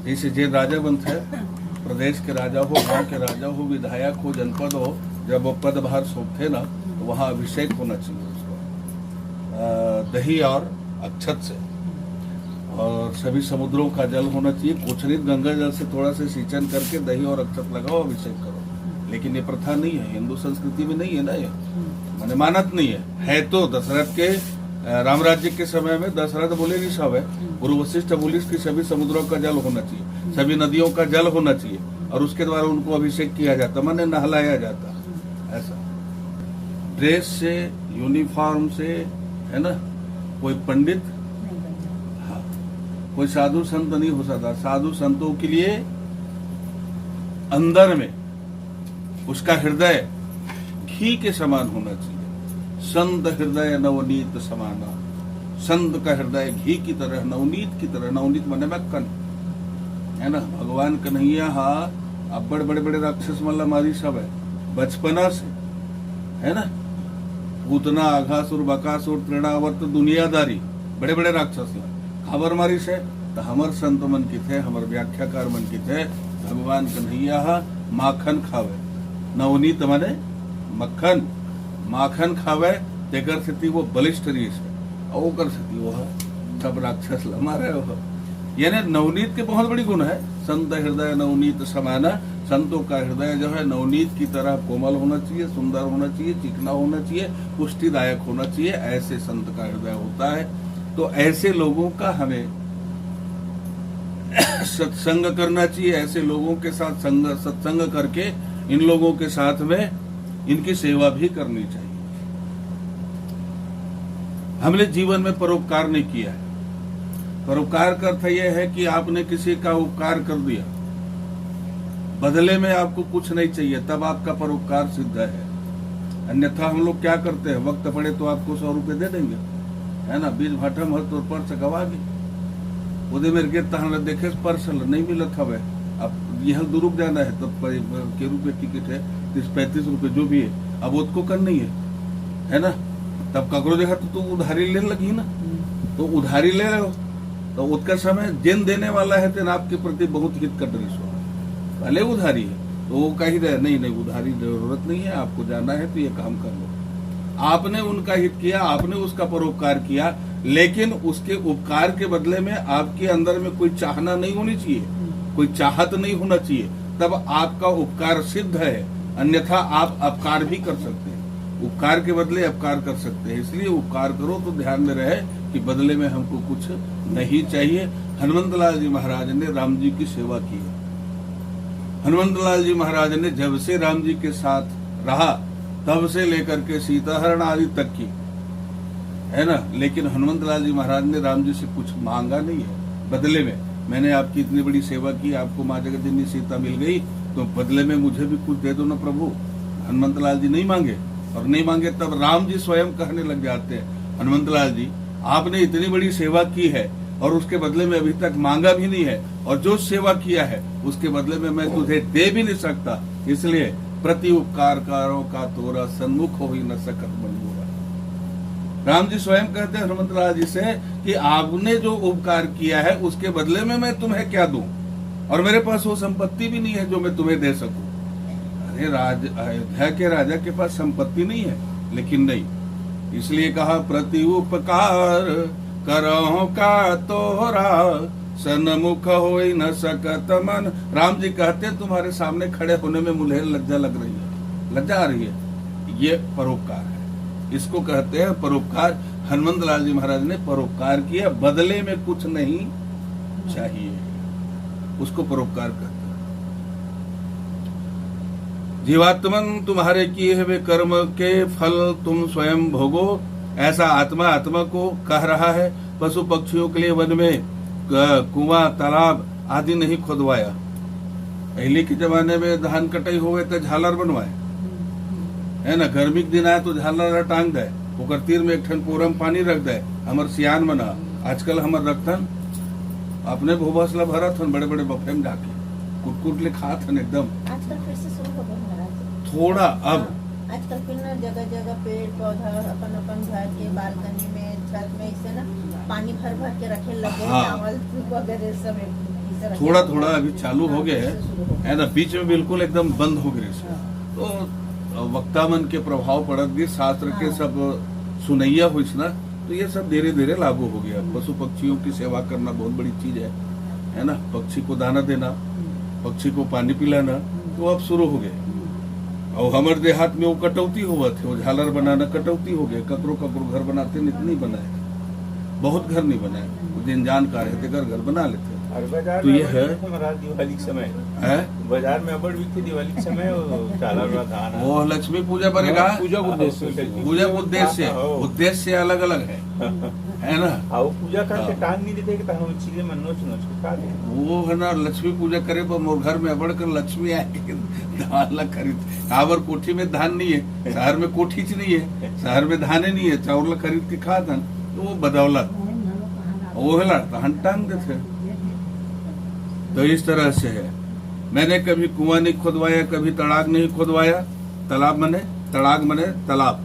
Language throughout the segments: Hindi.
जैसे जे राजा बनते हैं, प्रदेश के राजा हो, गांव के राजा हो, विधायक हो, जनपद हो, जब वो पदभार सौंपते ना तो वहाँ अभिषेक होना चाहिए उसको दही और अक्षत से, और सभी समुद्रों का जल होना चाहिए। कोचरित गंगा जल से थोड़ा सा सिंचन करके दही और अक्षत लगाओ, अभिषेक करो। लेकिन ये प्रथा नहीं है, हिंदू संस्कृति में नहीं है ना, ये मैंने मानत नहीं है तो दशरथ के राम राज्य के समय में दशरथ बोले नहीं सब है, गुरु वशिष्ठ बोली कि सभी समुद्रों का जल होना चाहिए, सभी नदियों का जल होना चाहिए, और उसके द्वारा उनको अभिषेक किया जाता, माने नहलाया जाता। ऐसा ड्रेस से, यूनिफॉर्म से, है ना, कोई पंडित, हाँ, कोई साधु संत नहीं हो सकता। साधु संतों के लिए अंदर में उसका हृदय घी के समान होना चाहिए। संत हृदय नवनीत समाना, संत का हृदय घी की तरह, नवनीत की तरह, नवनीत माने मक्खन, है ना। भगवान कन्हैया अब बड़े बड़े राक्षस मल्ला मारी सब है बचपना से, है ना। पूतना, आघासुर, बकासुर, तृणावर्त, दुनियादारी, बड़े बड़े राक्षस खबर मारी से। तो हमर संत मन की थे, हमर व्याख्याकार मन की थे, भगवान कन्हैया माखन खावे, नवनीत माने मक्खन, माखन खावे, तेकर स्थिति वो बलिष्ठ रीस है, और ओकर स्थिति वो है सब राक्षस मारे हो। यानी नवनीत के बहुत बड़ी गुण है। संत हृदय नवनीत समाना, संतों का हृदय जो है नवनीत की तरह कोमल होना चाहिए, सुंदर होना चाहिए, चिकना होना चाहिए, पुष्टिदायक होना चाहिए। ऐसे संत का हृदय होता है। तो ऐसे लोगों का हमें सत्संग करना चाहिए। ऐसे लोगों के साथ सत्संग करके इन लोगों के साथ में इनकी सेवा भी करनी चाहिए। हमने जीवन में परोपकार नहीं किया है। परोपकार का अर्थ यह है कि आपने किसी का उपकार कर दिया, बदले में आपको कुछ नहीं चाहिए, तब आपका परोपकार सिद्ध है। अन्यथा हम लोग क्या करते हैं, वक्त पड़े तो आपको 100 रुपए दे देंगे, है ना, बीज भाटम हर तो पर्स गवा दी, उदय मेरे के तहन देखे पर्स नहीं मिला था। वह अब यह दुरुप जाना है तो के रुपए टिकट है, 30-35 रुपए जो भी है, अब उसको कर नहीं है ना। तब ककड़ो देखा तो तू उधारी ले लगी ना, तो उधारी ले रहे हो तो उसका समय जिन देने वाला है तेन आपके प्रति बहुत हित कर रही सो, भले उधारी है तो वो कही रहे नहीं उधारी जरूरत नहीं है, आपको जाना है तो ये काम कर लो। आपने उनका हित किया, आपने उसका परोपकार किया, लेकिन उसके उपकार के बदले में आपके अंदर में कोई चाहना नहीं होनी चाहिए, कोई चाहत नहीं होना चाहिए, तब आपका उपकार सिद्ध है। अन्यथा आप अपकार भी कर सकते हैं, उपकार के बदले अपकार कर सकते हैं। इसलिए उपकार करो तो ध्यान में रहे कि बदले में हमको कुछ नहीं चाहिए। हनुमंत लाल जी महाराज ने राम जी की सेवा की है। हनुमंत लाल जी महाराज ने जब से राम जी के साथ रहा तब से लेकर के सीताहरण आदि तक की, है ना। लेकिन हनुमंत लाल जी महाराज ने राम जी से कुछ मांगा नहीं है बदले में। मैंने आपकी इतनी बड़ी सेवा की, आपको माँ जगदीनी सीता मिल गई, तो बदले में मुझे भी कुछ दे दो ना प्रभु। हनुमंत लाल जी नहीं मांगे, और नहीं मांगे तब राम जी स्वयं कहने लग जाते हैं, हनुमंत लाल जी आपने इतनी बड़ी सेवा की है और उसके बदले में अभी तक मांगा भी नहीं है, और जो सेवा किया है उसके बदले में मैं तुझे दे भी नहीं सकता, इसलिए प्रति उपकारकारों का तोरा सन्मुख हो ही न सकत मंजूरा। राम जी स्वयं कहते हैं हनुमंत लाल जी से कि आपने जो उपकार किया है उसके बदले में मैं तुम्हें क्या दूं, और मेरे पास वो संपत्ति भी नहीं है जो मैं तुम्हें दे सकूं। अरे अयोध्या के राजा के पास संपत्ति नहीं है, लेकिन नहीं, इसलिए कहा प्रति उपकार करो का तोरा सन्मुख हो न सकत मन। राम जी कहते तुम्हारे सामने खड़े होने में मुझे लज्जा लग रही है, लज्जा आ रही है। ये परोपकार है, इसको कहते हैं परोपकार। हनुमंत लाल जी महाराज ने परोपकार किया, बदले में कुछ नहीं चाहिए, उसको परोपकार कहते हैं। जीवात्मन तुम्हारे किए हुए कर्म के फल तुम स्वयं भोगो, ऐसा आत्मा आत्मा को कह रहा है। पशु पक्षियों के लिए वन में कुआं तालाब आदि नहीं खुदवाया। पहले के जमाने में धान कटाई हो गए तो झालर बनवाए, है ना, गर्मी के दिन आए तो झालर टांग दे, ओकर तीर में एक ठन पोरम पानी रख दे, हमर सियान बना। आजकल हमर रखथन अपने भूभसला भरत हन, बड़े बड़े बफे में जाके कुट कुट ले खात हन एकदम। आजकल फिर से शुरू हो गया थोड़ा अब आजकल फिर ना जगह जगह पेड़ पौधा अपन अपन घर के बालकनी में छत में इसे ना पानी भर भर के रखे लगे, चावल वगैरह सब थोड़ा थोड़ा अभी चालू हो गया है ना, बीच में बिल्कुल एकदम बंद हो गए से। तो वक्ता मन के प्रभाव पड़त गए, शास्त्र के सब सुनैया हुई ना, तो ये सब धीरे धीरे लागू हो गया। पशु पक्षियों की सेवा करना बहुत बड़ी चीज है ना, पक्षी को दाना देना, पक्षी को पानी पिलाना, तो अब शुरू हो गए। और हमारे देहात में वो कटौती हुआ थे, वो झालर बनाना कटौती हो गए। ककरो ककरो घर बनाते नहीं बनाए, बहुत घर नहीं बनाए, वो दिन जानकार है घर बना लेते। तो ये है दिवाली के समय है बाजार में अबड़ बिकते दिवाली के समय धान वो लक्ष्मी पूजा बनेगा, पूजा के उद्देश्य पूजा उद्देश्य अलग अलग है ना। वो पूजा करके टांग नहीं देते कि हम चीजें में नोच नोच के खा दे। वो है ना, लक्ष्मी पूजा करे पर मोर घर में अबड़ कर लक्ष्मी आएगी, धान ला खरीद। काबर कोठी में धान नहीं है, शहर में कोठी च नहीं है, शहर में धाने नहीं है, चावल ला खरीद के खा था, तो वो बदौलत वो है धान टांग देते। तो इस तरह से है। मैंने कभी कुआं नहीं खुदवाया, कभी तड़ाग नहीं खुदवाया। तालाब मने तड़ाग मने तालाब।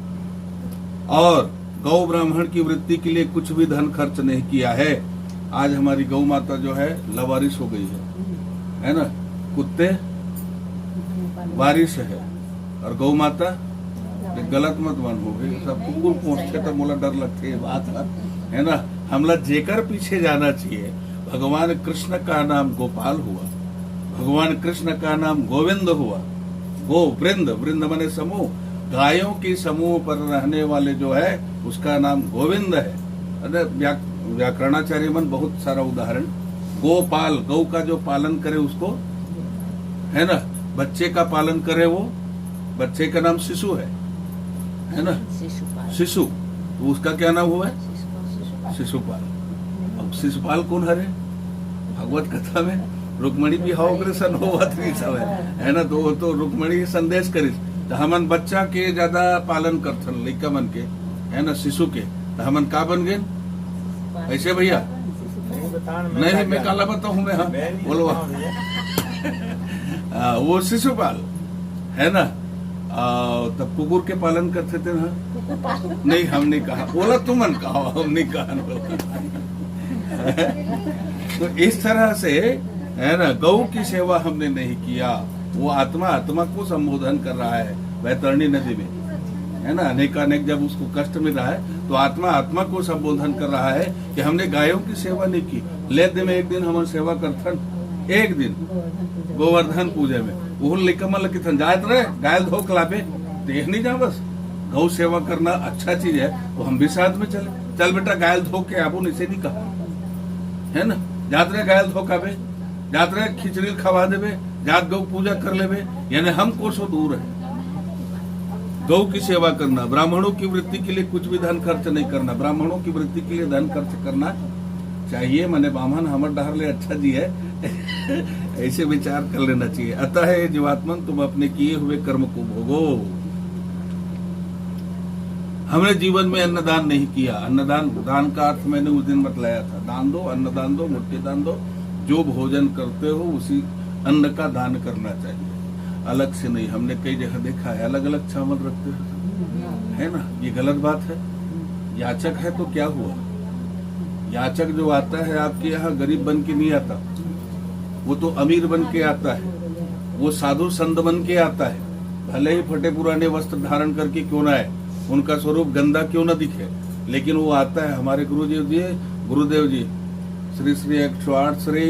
और गौ ब्राह्मण की वृत्ति के लिए कुछ भी धन खर्च नहीं किया है। आज हमारी गौ माता जो है लवारिस हो गई है ना, कुत्ते वारिस है और गौ माता गलत मत मान हो गई। सब कुकुर पहुंचते तो मोला डर लगते बात है ना। हमला जेकर पीछे जाना चाहिए। भगवान कृष्ण का नाम गोपाल हुआ, भगवान कृष्ण का नाम गोविंद हुआ। गो वृंद, वृंद माने समूह, गायों की समूह पर रहने वाले जो है उसका नाम गोविंद है। व्याकरणाचार्य मन बहुत सारा उदाहरण। गोपाल, गौ का जो पालन करे उसको है ना, बच्चे का पालन करे वो बच्चे का नाम शिशु है ना, शिशु। तो उसका क्या नाम हुआ है? शिशुपाल। अब शिशुपाल कौन हरे? भगवत कथा में रुक्मणी भी हाव करे सन होवत नहीं सब है ना। तो रुक्मणी संदेश करिस तो हमन बच्चा के ज्यादा पालन करथन, लइका मन के है ना, शिशु के। तो हमन का बन गए ऐसे भैया? नहीं मैं काला बताऊं मैं, हाँ बोलो। वो शिशुपाल है ना। तब कुकुर के पालन करते थे ना? नहीं हम नहीं कहा, बोला तुमन कहा, हम नहीं कहा। तो इस तरह से है ना, गौ की सेवा हमने नहीं किया। वो आत्मा को संबोधन कर रहा है वैतरणी नदी में है ना। अनेक जब उसको कष्ट मिल रहा है तो आत्मा को संबोधन कर रहा है कि हमने गायों की सेवा नहीं की। ले दिन में एक दिन हम सेवा करथन, एक दिन गोवर्धन पूजा में वो लिकमल किथन जात रहे गाय धो कलापे देख नहीं जा। बस गौ सेवा करना अच्छा चीज है, तो हम भी साथ में चले। चल बेटा गाय धो के आबो, इसे नहीं कहा है ना। जात रहे गाय धो काबे, जात रहे खिचड़ी खवा देवे, जात गौ पूजा कर लेवे, यानी हम कोसों दूर है। गौ की सेवा करना, ब्राह्मणों की वृत्ति के लिए कुछ भी धन खर्च नहीं करना। ब्राह्मणों की वृत्ति के लिए धन खर्च करना चाहिए, माने ब्राह्मण हमर डहर ले अच्छा जी है। ऐसे विचार कर लेना चाहिए। अतः है जीवात्मन, तुम अपने किए हुए कर्म को भोगो। हमने जीवन में अन्नदान नहीं किया। अन्नदान, दान का अर्थ मैंने उस दिन बतलाया था। दान दो, अन्नदान दो, मुट्ठी दान दो। जो भोजन करते हो उसी अन्न का दान करना चाहिए, अलग से नहीं। हमने कई जगह देखा है अलग अलग चावल रखते है ना, ये गलत बात है। याचक है तो क्या हुआ? याचक जो आता है आपके यहाँ गरीब बन के नहीं आता, वो तो अमीर बन के आता है, वो साधु संत बन के आता है। भले ही फटे पुराने वस्त्र धारण करके क्यों ना आए, उनका स्वरूप गंदा क्यों ना दिखे, लेकिन वो आता है। हमारे गुरुदेव जी श्री श्री 108 श्री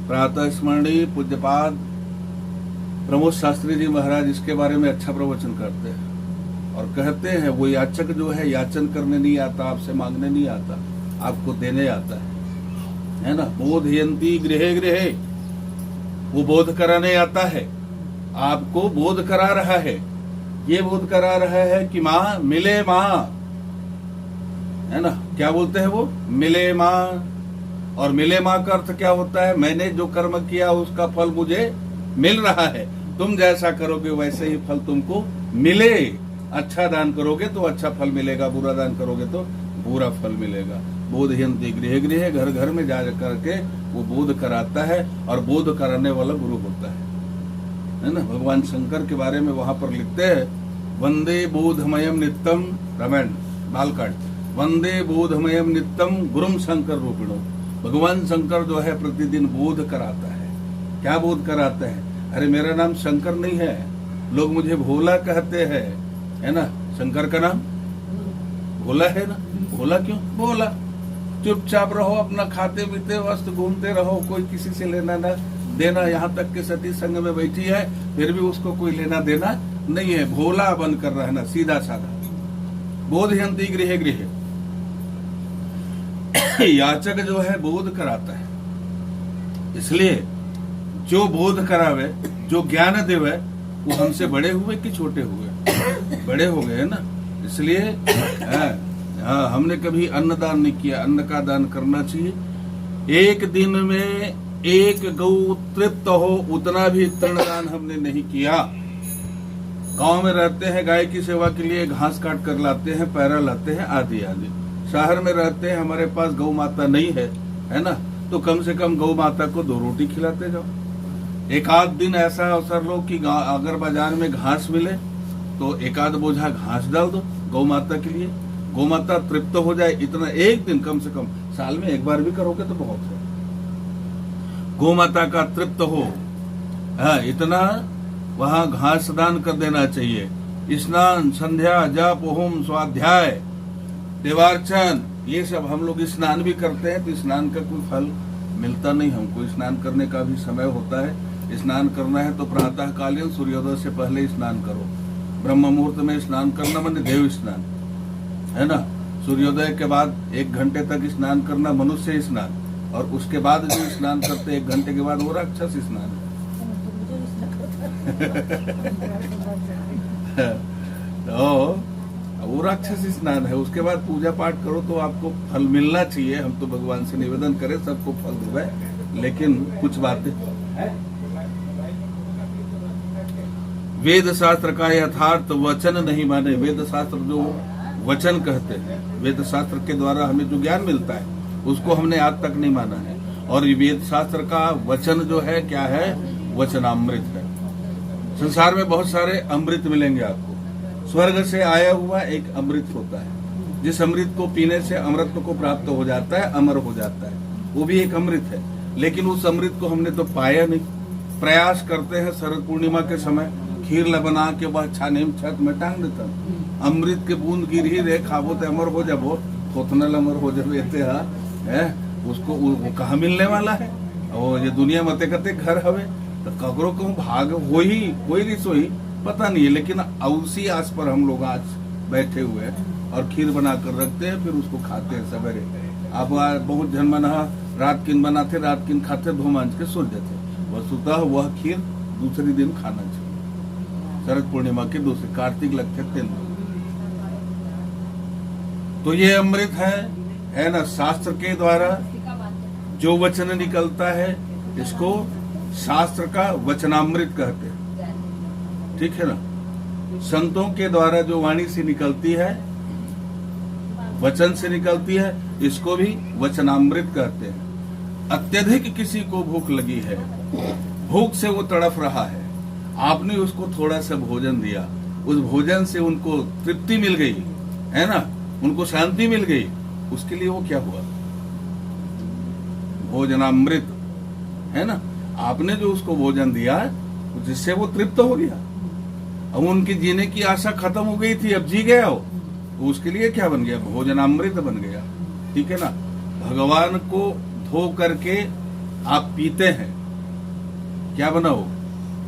प्रातः स्मरणीय पूज्यपाद प्रमोद शास्त्री जी महाराज इसके बारे में अच्छा प्रवचन करते हैं और कहते हैं वो याचक जो है याचन करने नहीं आता, आपसे मांगने नहीं आता, आपको देने आता है ना। बोधयंती गृहे गृहे, वो बोध कराने आता है, आपको बोध करा रहा है। ये बोध करा रहा है कि माँ मिले माँ, है ना। क्या बोलते हैं वो? मिले माँ। और मिले माँ का अर्थ क्या होता है? मैंने जो कर्म किया उसका फल मुझे मिल रहा है। तुम जैसा करोगे वैसे ही फल तुमको मिले। अच्छा दान करोगे तो अच्छा फल मिलेगा, बुरा दान करोगे तो बुरा फल मिलेगा। बोधयंती गृह गृह, घर घर में जा करके वो बोध कराता है और बोध कराने वाला गुरु होता है ना। भगवान शंकर के बारे में वहां पर लिखते हैं, वंदे बोधमयम नित्यम, रामायण बालकांड, वंदे बोधमयम नित्यम गुरुम शंकर रूपिणो। भगवान शंकर जो है प्रतिदिन बोध कराता है। क्या बोध कराते हैं? अरे मेरा नाम शंकर नहीं है, लोग मुझे भोला कहते हैं, है ना। शंकर का नाम भोला है ना। भोला क्यों? भोला। चुपचाप रहो, अपना खाते पीते मस्त घूमते रहो, कोई किसी से लेना ना देना। यहाँ तक कि सती संग में बैठी है फिर भी उसको कोई लेना देना नहीं है। भोला बनकर रहना, सीधा साधा। बोधयंती गृह गृह। याचक जो है बोध कराता है, इसलिए जो बोध करावे, जो ज्ञान देवे, वो हमसे बड़े हुए कि छोटे हुए? बड़े हो गए ना। इसलिए हमने कभी अन्न दान नहीं किया। अन्न का दान करना चाहिए। एक दिन में एक गौ तृप्त हो उतना भी तृणदान हमने नहीं किया। गांव में रहते हैं, गाय की सेवा के लिए घास काट कर लाते हैं, पैरा लाते हैं, आदि आदि। शहर में रहते हैं, हमारे पास गौ माता नहीं है ना, तो कम से कम गौ माता को 2 रोटी खिलाते जाओ। एक आध दिन ऐसा अवसर लो कि अगर बाजार में घास मिले तो एक आध बोझा घास डाल दो गौ माता के लिए। गौ माता तृप्त हो जाए, इतना एक दिन कम से कम, साल में एक बार भी करोगे तो बहुत है। गौ माता का तृप्त हो, इतना वहां घास दान कर देना चाहिए। स्नान, संध्या, जप, होम, स्वाध्याय, देवार्चन, ये सब हम लोग स्नान भी करते हैं तो स्नान का कोई फल मिलता नहीं हमको। स्नान करने का भी समय होता है। स्नान करना है तो प्रातः कालीन सूर्योदय से पहले स्नान करो। ब्रह्म मुहूर्त में स्नान करना माने देव स्नान, है ना। सूर्योदय के बाद 1 घंटे तक स्नान करना मनुष्य स्नान, और उसके बाद जो स्नान करते 1 घंटे के बाद वो राक्षस स्नान है। तो वो राक्षस स्नान है। उसके बाद पूजा पाठ करो तो आपको फल मिलना चाहिए। हम तो भगवान से निवेदन करें सबको फल देवे, लेकिन कुछ बातें वेद शास्त्र का यथार्थ वचन नहीं माने। वेद शास्त्र जो वचन कहते हैं, वेद शास्त्र के द्वारा हमें जो ज्ञान मिलता है उसको हमने आज तक नहीं माना है। और वेद शास्त्र का वचन जो है क्या है? वचनामृत है। संसार में बहुत सारे अमृत मिलेंगे आपको। स्वर्ग से आया हुआ एक अमृत होता है, जिस अमृत को पीने से अमृत को प्राप्त हो जाता है, अमर हो जाता है, वो भी एक अमृत है। लेकिन उस अमृत को हमने तो पाया नहीं। प्रयास करते हैं शरद पूर्णिमा के समय खीर बना के वह छाने में छत में टांग देता हूँ। अमृत के बूंद गिर ही रहे, खाबो तो अमर हो जाबो, थोथनल अमर हो जाबे है। उसको वो कहाँ मिलने वाला है? और ये दुनिया मते कते घर हवे तो ककरो कहूँ भाग हो ही कोई नहीं सोई पता नहीं है। लेकिन उसी आस पर हम लोग आज बैठे हुए हैं और खीर बना कर रखते हैं, फिर उसको खाते हैं सवेरे। अब बहुत जन मना रात किन बनाते, रात किन खाते, धो मांझ के सो जाते। वस्तुतः वह खीर दूसरे दिन खाना चाहिए, शरद पूर्णिमा के दूसरे, कार्तिक लगते 3 दिन। तो ये अमृत है ना। शास्त्र के द्वारा जो वचन निकलता है इसको शास्त्र का वचनामृत कहते हैं, ठीक है ना। संतों के द्वारा जो वाणी से निकलती है, वचन से निकलती है, इसको भी वचनामृत कहते हैं। अत्यधिक किसी को भूख लगी है, भूख से वो तड़फ रहा है, आपने उसको थोड़ा सा भोजन दिया, उस भोजन से उनको तृप्ति मिल गई, है ना, उनको शांति मिल गई, उसके लिए वो क्या हुआ? भोजनामृत, है ना। आपने जो उसको भोजन दिया जिससे वो तृप्त हो गया, अब उनकी जीने की आशा खत्म हो गई थी, अब जी गया हो, तो उसके लिए क्या बन गया? भोजनामृत बन गया, ठीक है ना। भगवान को धो करके आप पीते हैं, क्या बना हो?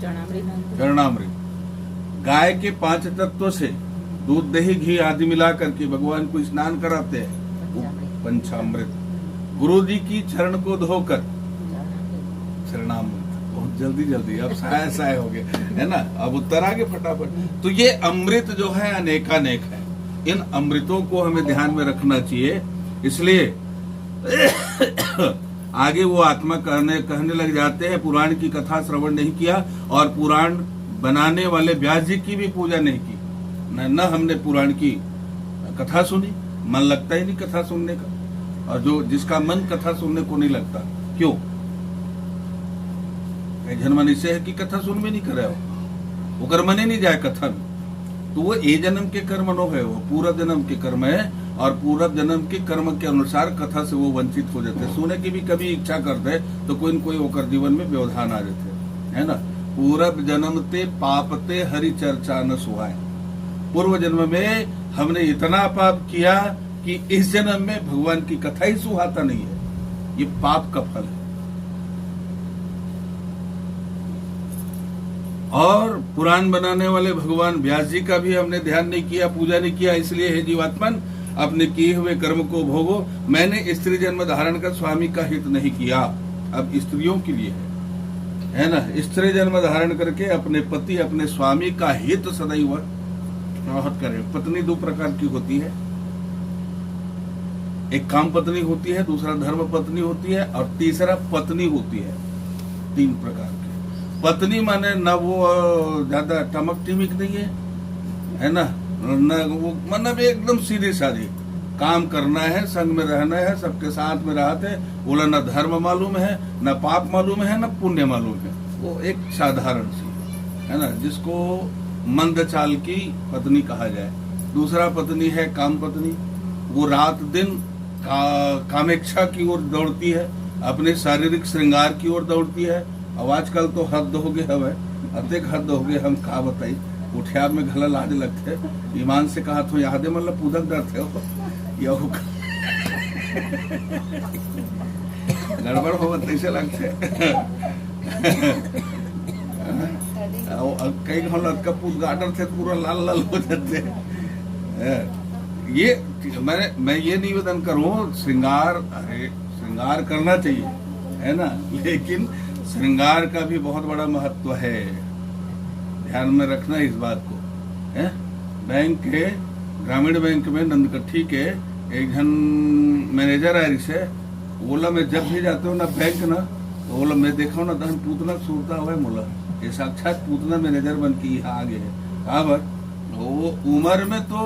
चरणामृत। गाय के 5 तत्वों से दूध, दही, घी आदि मिला करके भगवान को स्नान कराते हैं, वो पंचामृत। गुरु जी की चरण को धोकर चरणामृत। बहुत जल्दी जल्दी अब साय हो गए, है ना। अब उत्तर आगे फटाफट। तो ये अमृत जो है अनेकानेक है, इन अमृतों को हमें ध्यान में रखना चाहिए। इसलिए आगे वो आत्मा कहने लग जाते हैं, पुराण की कथा श्रवण नहीं किया और पुराण बनाने वाले व्यास जी की भी पूजा नहीं की, न हमने पुराण की कथा सुनी। मन लगता ही नहीं कथा सुनने का, और जो जिसका मन कथा सुनने को नहीं लगता, क्यों? जन मन इसे है कि कथा सुन में नहीं करे हो, ओकर मन ही नहीं जाए कथा में, तो वो ये जन्म के कर्म नो है, वो पूरा जन्म के कर्म है, और पूरा जन्म के कर्म के अनुसार कथा से वो वंचित हो जाते। सुने की भी कभी इच्छा करते तो कोई न कोई होकर जीवन में व्यवधान आ जाते, है ना। पूरब जन्मते पापते हरि चर्चा न सुहाए। पूर्व जन्म में हमने इतना पाप किया कि इस जन्म में भगवान की कथा ही सुहाता नहीं है, ये पाप का फल है। और पुराण बनाने वाले भगवान व्यास जी का भी हमने ध्यान नहीं किया, पूजा नहीं किया, इसलिए हे जीवात्मन अपने किए हुए कर्म को भोगो। मैंने स्त्री जन्म धारण कर स्वामी का हित नहीं किया, अब स्त्रियों के लिए है ना। स्त्री जन्म धारण करके अपने पति अपने स्वामी का हित सदैव चाहत करें। पत्नी दो प्रकार की होती है, एक काम पत्नी होती है, दूसरा धर्म पत्नी होती है, और तीसरा पत्नी होती है। तीन प्रकार की पत्नी माने न वो ज्यादा टमक टिमिक नहीं है ना, न वो मतलब एकदम सीधी सादी, काम करना है, संग में रहना है, सबके साथ में रहते, बोला न धर्म मालूम है, न पाप मालूम है, न पुण्य मालूम है, वो एक साधारण सी है ना, जिसको मंद चाल की पत्नी कहा जाए। दूसरा पत्नी है काम पत्नी, वो रात दिन कामेच्छा की ओर दौड़ती है, अपने शारीरिक श्रृंगार की ओर दौड़ती है। अब आजकल तो हद हो गए, हवे अत्यधिक हद हो गए, हम का बताई उठिया में घला लाद लगते। ईमान से कहा तो यादे मतलब पूदक डरते हो गड़बड़ हो तैसे लगते कई घंटा का पूत गार्डन थे पूरा लाल लाल हो जाते। ये मैं ये निवेदन करूं, श्रृंगार करना चाहिए, है ना, लेकिन श्रृंगार का भी बहुत बड़ा महत्व है, ध्यान में रखना इस बात को है। बैंक के ग्रामीण बैंक में नंदकट्ठी के एक जन मैनेजर है, से बोला मैं जब भी जाते हो ना बैंक ना, तो बोला मैं देखा हूँ ना दहन पूतना सूरता हुआ मोला, ये साक्षात पूतना मैनेजर बन के यहाँ आगे है। कहा वो उम्र में तो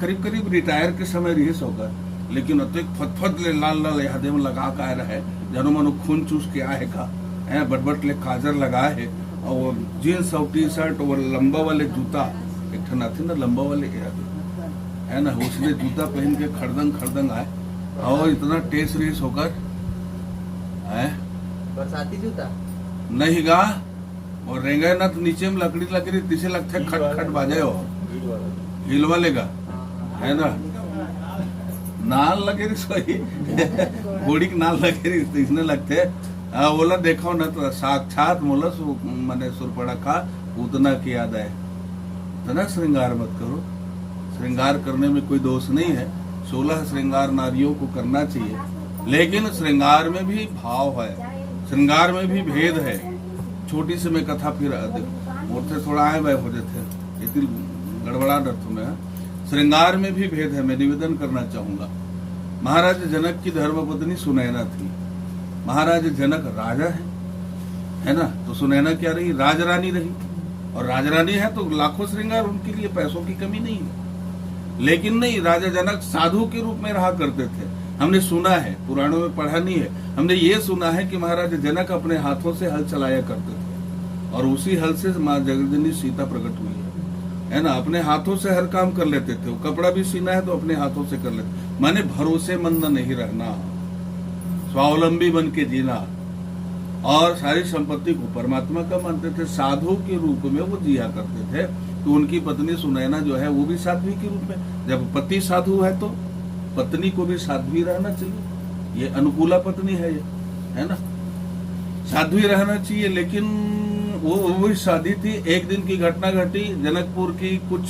करीब करीब रिटायर के समय रही होगा, लेकिन अतिक फतफत ले लाल लाल यादे में लगा का रहे, जनो मनो खून चूस के आए का है, बटबट ले काजर लगाए है, और जीन्स और टी शर्ट और लंबा वाले जूता, एक ठना थी ना लंबा वाले है ना, उसने जूता पहन के खड़दंग आए, और इतना टेस रेस होकर है, बरसाती जूता नहीं गा, और रेंगे ना तो नीचे में लकड़ी तीसे लगते खट खट बाजे हो, हिल वाले का है ना, नाल लगे रही घोड़ी की नाल लगे रही इसने लगते। बोला देखो ना तो साक्षात मोला मैंने सुरपड़ा का उतना की याद है। इतना श्रृंगार मत करो, श्रृंगार करने में कोई दोष नहीं है, 16 श्रृंगार नारियों को करना चाहिए, लेकिन श्रृंगार में भी भाव है, श्रृंगार में भी भेद है। छोटी सी मैं कथा फिर मोटे थोड़ा आए वह हो जाते इतनी गड़बड़ा डर तुम्हें। श्रृंगार में भी भेद है, मैं निवेदन करना चाहूंगा। महाराज जनक की धर्मपत्नी सुनैना थी। महाराज जनक राजा है ना, तो सुनैना क्या रही, राजरानी रही, और राजरानी है तो लाखों श्रृंगार, उनके लिए पैसों की कमी नहीं है। लेकिन नहीं, राजा जनक साधु के रूप में रहा करते थे। हमने सुना है, पुराणों में पढ़ा नहीं है, हमने ये सुना है कि महाराज जनक अपने हाथों से हल चलाया करते थे, और उसी हल से माँ जगदनी सीता प्रकट हुई है ना। अपने हाथों से हर काम कर लेते थे, कपड़ा भी सीना है तो अपने हाथों से कर लेते, माने भरोसेमंद नहीं रहना, स्वावलंबी बन के जीना, और सारी संपत्ति को परमात्मा का मानते थे, साधु के रूप में वो जिया करते थे। तो उनकी पत्नी सुनैना जो है वो भी साध्वी के रूप में, जब पति साधु है तो पत्नी को भी साध्वी रहना चाहिए, ये अनुकूला पत्नी है ये, है ना, साध्वी रहना चाहिए। लेकिन वो भी शादी थी। एक दिन की घटना घटी, जनकपुर की कुछ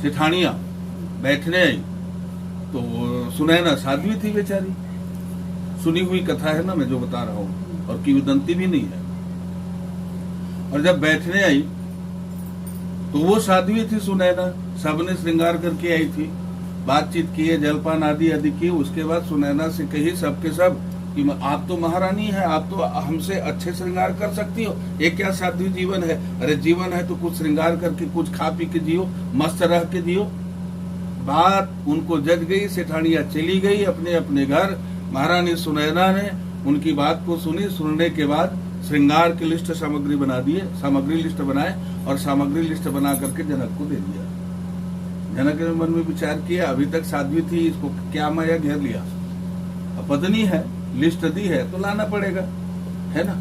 सिठानियां बैठने आई, तो सुनैना साध्वी थी बेचारी, सुनी हुई कथा है ना मैं जो बता रहा हूँ, और किंवदंती भी नहीं है। और जब बैठने आई तो वो साध्वी थी सुनैना, सबने श्रृंगार करके आई थी, बातचीत किए, जलपान आदि किए। उसके बाद सुनैना से कही सबके सब कि आप तो महारानी है, आप तो हमसे अच्छे श्रृंगार कर सकती हो, ये क्या साध्वी जीवन है, अरे जीवन है तो कुछ श्रृंगार करके कुछ खा पी के जियो, मस्त रह के जियो। बात उनको जज गई, सेठानियां चली गई अपने अपने घर। महारानी सुनैना ने उनकी बात को सुनी, सुनने के बाद श्रृंगार की लिस्ट सामग्री बना दिए, सामग्री लिस्ट बनाए, और सामग्री लिस्ट बना करके जनक को दे दिया। जनक ने मन में विचार किया, अभी तक साध्वी थी, इसको क्या माया घेर लिया। अब पत्नी है, लिस्ट दी है तो लाना पड़ेगा, है ना।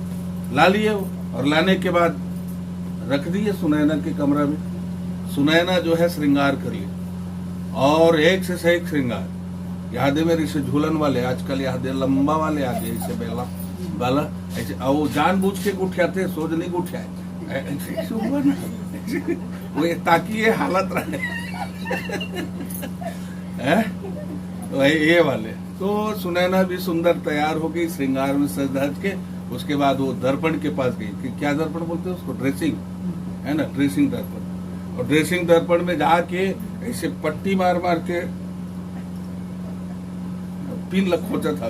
ला लिए वो, और लाने के बाद रख दिए सुनैना के कमरा में। सुनैना जो है श्रृंगार कर लिया, और एक से एक श्रृंगार। याद है मेरे से झूलन वाले आजकल, याद है लंबा वाले आ गए, ऐसे बेला बाला ऐसे, और वो जानबूझ के उठाते, सोच नहीं उठाए वो ताकि ये हालत रहे ये वाले। तो सुनैना भी सुंदर तैयार हो गई, श्रृंगार में सज धज के। उसके बाद वो दर्पण के पास गई कि क्या दर्पण बोलते हैं उसको, ड्रेसिंग, है ना, ड्रेसिंग दर्पण। और ड्रेसिंग दर्पण में जाके ऐसे पट्टी मार मार के पिन लखोचा था।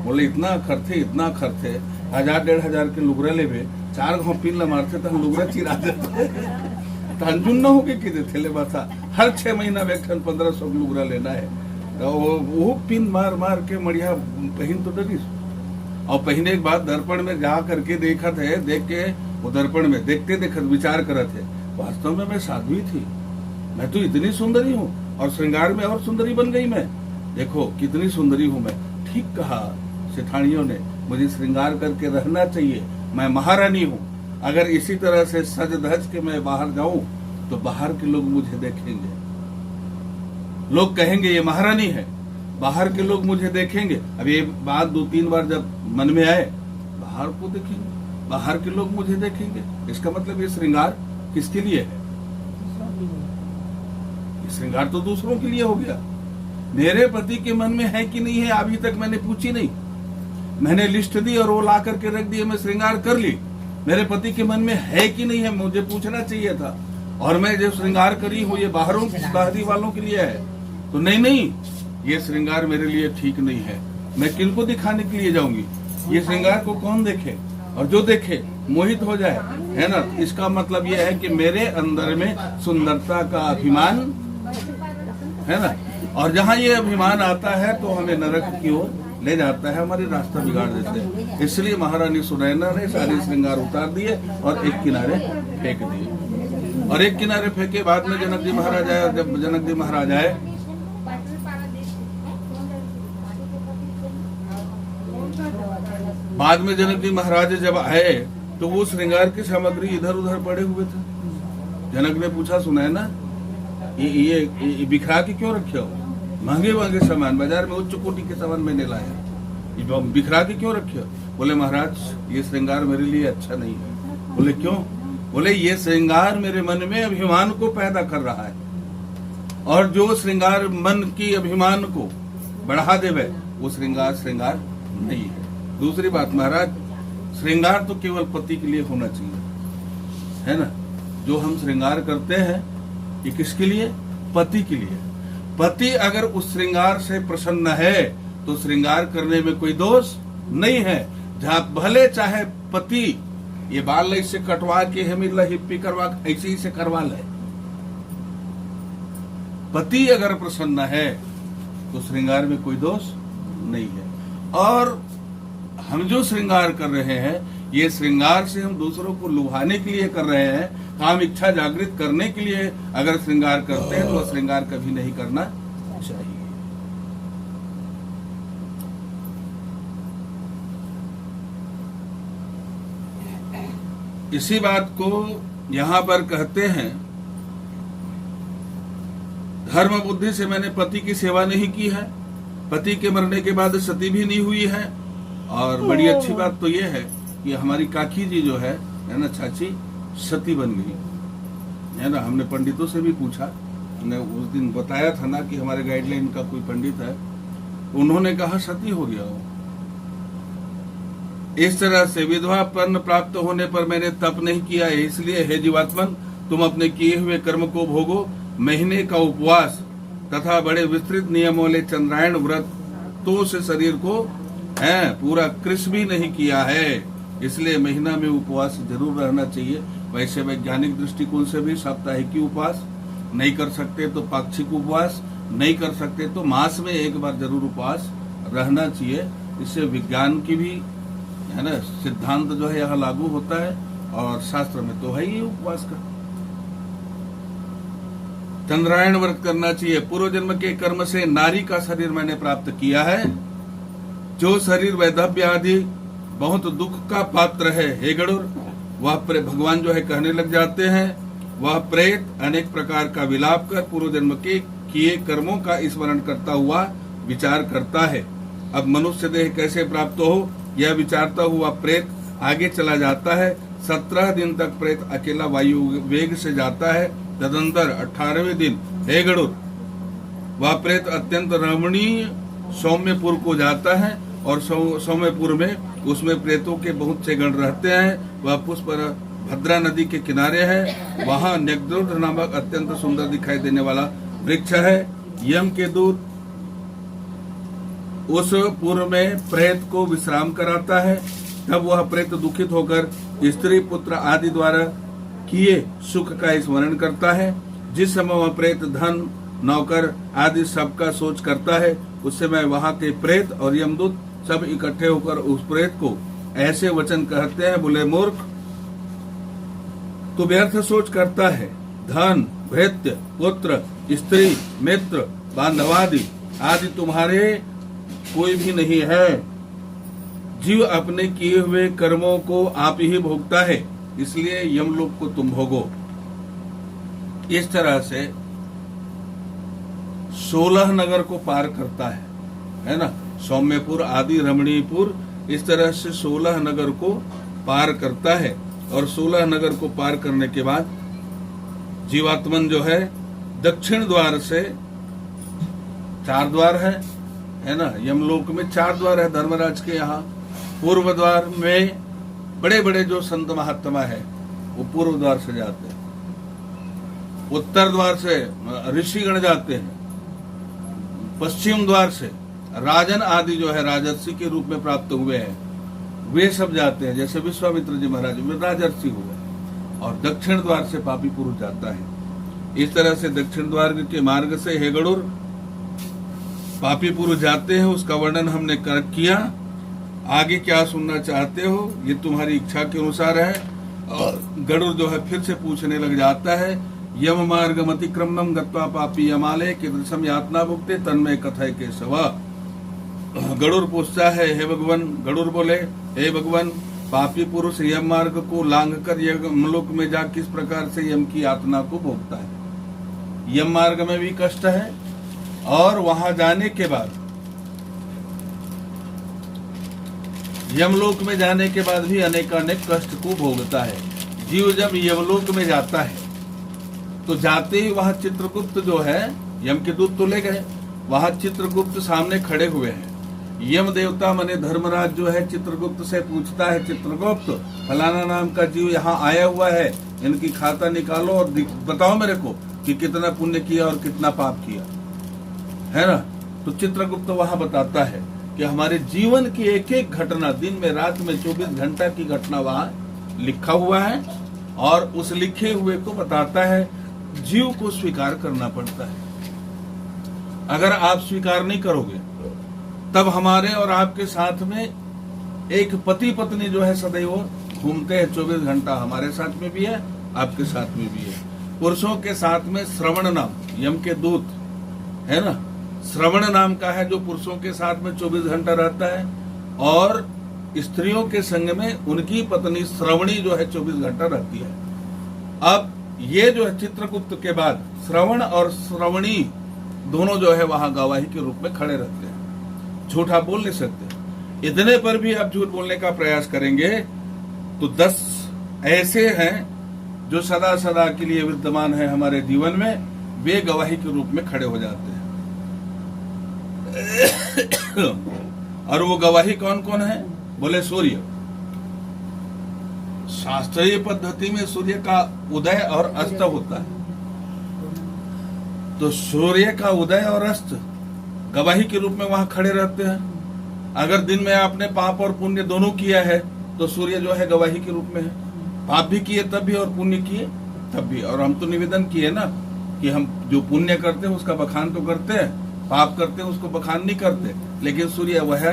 बोले इतना खर्चे 1000-1500 के लुगरा ले 4 घाव पिन ल मारते तो हम लुगरा चिरा देते। तो अंजुन न होके कि थे ले बसा हर 6 महीना में 1500 लुगरा लेना है। तो वो पिन मार मार के मढ़िया पहन तो डरी। और पहने के बाद दर्पण में जा करके देखा थे, देख के वो दर्पण में देखते देखते विचार करे थे, वास्तव में मैं साध्वी थी, मैं तो इतनी सुंदरी हूँ, और श्रृंगार में और सुंदरी बन गई मैं। देखो कितनी सुंदरी हूँ मैं। ठीक कहा सेठानियों ने, मुझे श्रृंगार करके रहना चाहिए, मैं महारानी हूँ। अगर इसी तरह से सज धज के मैं बाहर जाऊं तो बाहर के लोग मुझे देखेंगे, लोग कहेंगे ये महारानी है। बाहर के लोग मुझे देखेंगे। अब ये बात 2-3 बार जब मन में आए, बाहर को देखेंगे, बाहर के लोग मुझे देखेंगे, इसका मतलब ये श्रृंगार किसके लिए है? ये श्रृंगार तो दूसरों के लिए हो गया। मेरे पति के मन में है कि नहीं है अभी तक मैंने पूछी नहीं। मैंने लिस्ट दी और वो ला करके रख दी, मैं श्रृंगार कर ली। मेरे पति के मन में है कि नहीं है मुझे पूछना चाहिए था। और मैं जो श्रृंगार करी हूँ ये बाहरी वालों के लिए है, तो नहीं, ये श्रृंगार मेरे लिए ठीक नहीं है। मैं किनको दिखाने के लिए जाऊंगी? ये श्रृंगार को कौन देखे, और जो देखे मोहित हो जाए, है ना। इसका मतलब ये है कि मेरे अंदर में सुंदरता का अभिमान है ना, और जहाँ ये अभिमान आता है तो हमें नरक की ओर ले जाता है, हमारी रास्ता बिगाड़ देते हैं। इसलिए महारानी सुनैना ने सारे श्रृंगार उतार दिए और एक किनारे फेंक दिए। और एक किनारे फेंके बाद में जनक जी महाराज आए। जब जनक जी महाराज आए, बाद में जनक जी महाराज जब आए तो वो श्रृंगार की सामग्री इधर उधर पड़े हुए थे। जनक ने पूछा, सुनैना ये बिखरा के क्यों रखे हो? महंगे महंगे सामान, बाजार में उच्च कोटि के सामान मैंने लाया, ये बिखरा के क्यों रखे हो? बोले महाराज ये श्रृंगार मेरे लिए अच्छा नहीं है। बोले क्यों? बोले ये श्रृंगार मेरे मन में अभिमान को पैदा कर रहा है, और जो श्रृंगार मन की अभिमान को बढ़ा देवे वो श्रृंगार नहीं है। दूसरी बात महाराज, श्रृंगार तो केवल पति के लिए होना चाहिए, है ना। जो हम श्रृंगार करते हैं ये किसके लिए? पति के लिए। पति अगर उस श्रृंगार से प्रसन्न है तो श्रृंगार करने में कोई दोष नहीं है। जहाँ भले चाहे पति ये बाल ऐसे कटवा के हेमिला हिप्पी करवा ऐसे ही से करवा ले, पति अगर प्रसन्न है तो श्रृंगार में कोई दोष नहीं है। और हम जो श्रृंगार कर रहे हैं ये श्रृंगार से हम दूसरों को लुभाने के लिए कर रहे हैं, काम इच्छा जागृत करने के लिए अगर श्रृंगार करते हैं तो श्रृंगार कभी नहीं करना चाहिए। इसी बात को यहाँ पर कहते हैं, धर्म बुद्धि से मैंने पति की सेवा नहीं की है, पति के मरने के बाद सती भी नहीं हुई है। और बड़ी अच्छी बात तो ये है कि हमारी काकी जी जो है ना, चाची सती बन गई, है ना। हमने पंडितों से भी पूछा, हमने उस दिन बताया था ना कि हमारे गाइडलाइन का कोई पंडित है, उन्होंने कहा सती हो गया हो। इस तरह से विधवापन प्राप्त होने पर मैंने तप नहीं किया है, इसलिए हे जीवात्मन तुम अपने किए हुए कर्म को भोगो। महीने का उपवास तथा बड़े विस्तृत नियमों वाले चंद्रायण व्रत तो से शरीर को पूरा कृष भी नहीं किया है, इसलिए महीना में उपवास जरूर रहना चाहिए। वैसे वैज्ञानिक दृष्टिकोण से भी साप्ताहिक उपवास नहीं कर सकते तो पाक्षिक उपवास नहीं कर सकते तो मास में एक बार जरूर उपवास रहना चाहिए। इससे विज्ञान की भी है ना सिद्धांत जो है यहाँ लागू होता है, और शास्त्र में तो है ही उपवास का। चंद्रायण व्रत करना चाहिए। पूर्व जन्म के कर्म से नारी का शरीर मैंने प्राप्त किया है। जो शरीर वैधव्य आदि बहुत दुख का पात्र है, हे गरुड़, वह भगवान जो है कहने लग जाते हैं। वह प्रेत अनेक प्रकार का विलाप कर पूर्व जन्म के किए कर्मों का स्मरण करता हुआ विचार करता है। अब मनुष्य देह कैसे प्राप्त हो, यह विचारता हुआ प्रेत आगे चला जाता है। 17 दिन तक प्रेत अकेला वायु वेग से जाता है। तदंतर 18वें दिन, हे गरुड़, वह प्रेत अत्यंत रमणीय सौम्यपुर को जाता है और सौम्यपुर में उसमें प्रेतों के बहुत से गण रहते हैं। वह पुष्प भद्रा नदी के किनारे है। वहाँ नेगद्रुड नामक अत्यंत सुंदर दिखाई देने वाला वृक्ष है। यम के दूत उस पूर्व में प्रेत को विश्राम कराता है। तब वह प्रेत दुखित होकर स्त्री पुत्र आदि द्वारा किए सुख का स्मरण करता है। जिस समय वह प्रेत धन नौकर आदि सबका सोच करता है, उस समय वहाँ के प्रेत और यमदूत सब इकट्ठे होकर उस प्रेत को ऐसे वचन कहते हैं, बोले मूर्ख, तो व्यर्थ सोच करता है। धन भृत्य पुत्र स्त्री मित्र बांधवादि आदि तुम्हारे कोई भी नहीं है। जीव अपने किए हुए कर्मों को आप ही भोगता है, इसलिए यमलोक को तुम भोगो। इस तरह से 16 नगर को पार करता है ना, सौम्यपुर आदि रमणीपुर, इस तरह से 16 नगर को पार करता है। और 16 नगर को पार करने के बाद जीवात्मन जो है दक्षिण द्वार से, 4 द्वार है ना, यमलोक में 4 द्वार है धर्मराज के यहाँ। पूर्व द्वार में बड़े बड़े जो संत महात्मा है वो पूर्व द्वार से जाते हैं। उत्तर द्वार से ऋषिगण जाते हैं। पश्चिम द्वार से राजन आदि जो है राजर्षि के रूप में प्राप्त हुए हैं, वे सब जाते हैं। जैसे विश्वामित्र जी महाराज वे राजर्षि हुए। और दक्षिण द्वार से पापी पुरुष जाता है। इस तरह से दक्षिण द्वार के मार्ग से, हे गरुड़, पापी पुरुष जाते हैं। उसका वर्णन हमने किया। आगे क्या सुनना चाहते हो, ये तुम्हारी इच्छा के अनुसार है। और गरुड़ जो है फिर से पूछने लग जाता है, यम मार्ग अतिक्रमणम गत्वा पापी यमालय कीदृशम यातना भुक्ते तन्मय कथय के सवा। गरुड़ पूछता है, हे भगवान, गरुड़ बोले, हे भगवान, पापी पुरुष यम मार्ग को लांघ कर यमलोक में जा किस प्रकार से यम की यातना को भोगता है। यम मार्ग में भी कष्ट है और वहां जाने के बाद, यमलोक में जाने के बाद भी अनेक कष्ट को भोगता है। जीव जब यमलोक में जाता है तो जाते ही वहां चित्रगुप्त जो है, यम के दूत तो ले गए, वहां चित्रगुप्त सामने खड़े हुए हैं। यम देवता माने धर्मराज जो है चित्रगुप्त से पूछता है, चित्रगुप्त, फलाना नाम का जीव यहाँ आया हुआ है, इनकी खाता निकालो और बताओ मेरे को कि कितना पुण्य किया और कितना पाप किया, है ना। तो चित्रगुप्त वहां बताता है कि हमारे जीवन की एक एक घटना, दिन में रात में 24 घंटा की घटना वहां लिखा हुआ है। और उस लिखे हुए को बताता है। जीव को स्वीकार करना पड़ता है। अगर आप स्वीकार नहीं करोगे तब हमारे और आपके साथ में एक पति पत्नी जो है सदैव घूमते हैं 24 घंटा, हमारे साथ में भी है, आपके साथ में भी है। पुरुषों के साथ में श्रवण नाम, यम के दूत है ना, श्रवण नाम का है जो पुरुषों के साथ में 24 घंटा रहता है। और स्त्रियों के संग में उनकी पत्नी श्रवणी जो है 24 घंटा रहती है। अब ये जो है चित्रगुप्त के बाद श्रवण और श्रवणी दोनों जो है वहां गवाही के रूप में खड़े रहते हैं। झूठा बोल नहीं सकते। इतने पर भी आप झूठ बोलने का प्रयास करेंगे तो 10 ऐसे हैं जो सदा सदा के लिए विद्यमान है हमारे जीवन में, वे गवाही के रूप में खड़े हो जाते हैं। और वो गवाही कौन कौन है? बोले सूर्य। शास्त्रीय पद्धति में सूर्य का उदय और अस्त होता है। तो सूर्य का उदय और अस्त गवाही के रूप में वहां खड़े रहते हैं। अगर दिन में आपने पाप और पुण्य दोनों किया है तो सूर्य जो है गवाही के रूप में है। पाप भी किए तब भी और पुण्य किए तब भी। और हम तो निवेदन किए ना कि हम जो पुण्य करते हैं उसका बखान तो करते हैं, पाप करते हैं उसको बखान नहीं करते। लेकिन सूर्य वह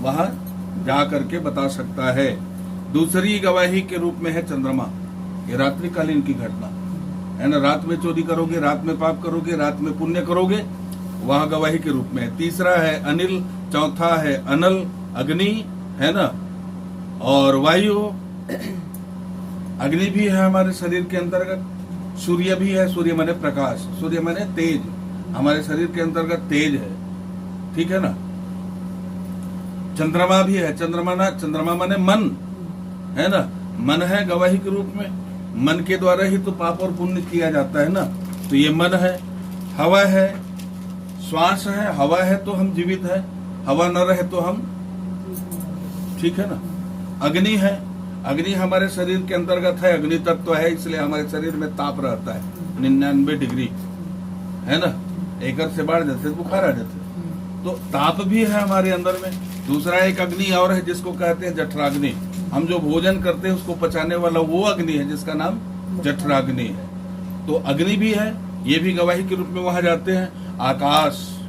वहां जा करके बता सकता है। दूसरी गवाही के रूप में है चंद्रमा। ये रात्रिकालीन की घटना है ना। रात में चोरी करोगे, रात में पाप करोगे, रात में पुण्य करोगे, वहां गवाही के रूप में है। तीसरा है अनिल, चौथा है अनल, अग्नि, है ना, और वायु। अग्नि भी है हमारे शरीर के अंतर्गत, सूर्य भी है, सूर्य माने प्रकाश, सूर्य माने तेज, हमारे शरीर के अंतर्गत तेज है, ठीक है ना। चंद्रमा भी है, चंद्रमा माने मन, है ना, मन है गवाही के रूप में। मन के द्वारा ही तो पाप और पुण्य किया जाता है ना, तो ये मन है। हवा है, श्वास है, हवा है तो हम जीवित है, हवा न रहे तो हम, ठीक है ना। अग्नि है, अग्नि हमारे शरीर के अंतर्गत है, अग्नि तत्व है, इसलिए हमारे शरीर में ताप रहता है 99 डिग्री, है ना। एकर से बढ़ जाते बुखार आ जाते, तो ताप भी है हमारे अंदर में। दूसरा एक अग्नि और है जिसको कहते हैं जठराग्नि। हम जो भोजन करते हैं उसको पचाने वाला वो अग्नि है जिसका नाम जठराग्नि है। तो अग्नि भी है, ये भी गवाही के रूप में वहां जाते हैं। आकाश,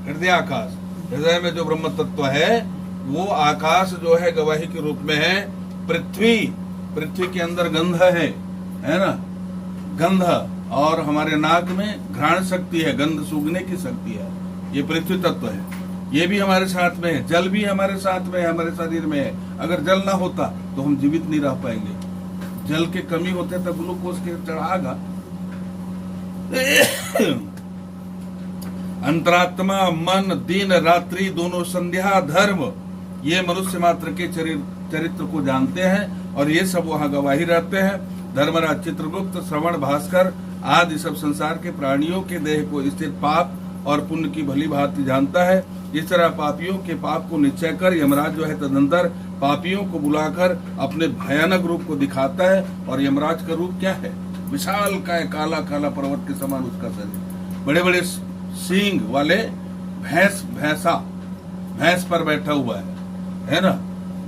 हृदय आकाश, हृदय में जो ब्रह्म तत्व है वो आकाश जो है गवाही के रूप में है। पृथ्वी, पृथ्वी के अंदर गंध है ना, गंध, और हमारे नाक में घ्राण शक्ति है, गंध सूंघने की शक्ति है, ये पृथ्वी तत्व है, ये भी हमारे साथ में है। जल भी हमारे साथ में है, हमारे शरीर में है। अगर जल ना होता तो हम जीवित नहीं रह पाएंगे। जल के कमी होते तो ग्लूकोज के चढ़ागा। अंतरात्मा, मन, दिन रात्रि दोनों, संध्या, धर्म, ये मनुष्य मात्र के चरित्र को जानते हैं और ये सब वहां गवाही रहते हैं। धर्मराज, चित्रगुप्त, श्रवण, भास्कर आदि सब संसार के प्राणियों के देह को स्थित पाप और पुण्य की भली भांति जानता है। इस तरह पापियों के पाप को निश्चय कर यमराज जो है तदंतर पापियों को बुलाकर अपने भयानक रूप को दिखाता है। और यमराज का रूप क्या है? विशाल का काला काला पर्वत के समान उसका शरीर, बड़े बड़े सींग वाले भैंस पर बैठा हुआ है ना।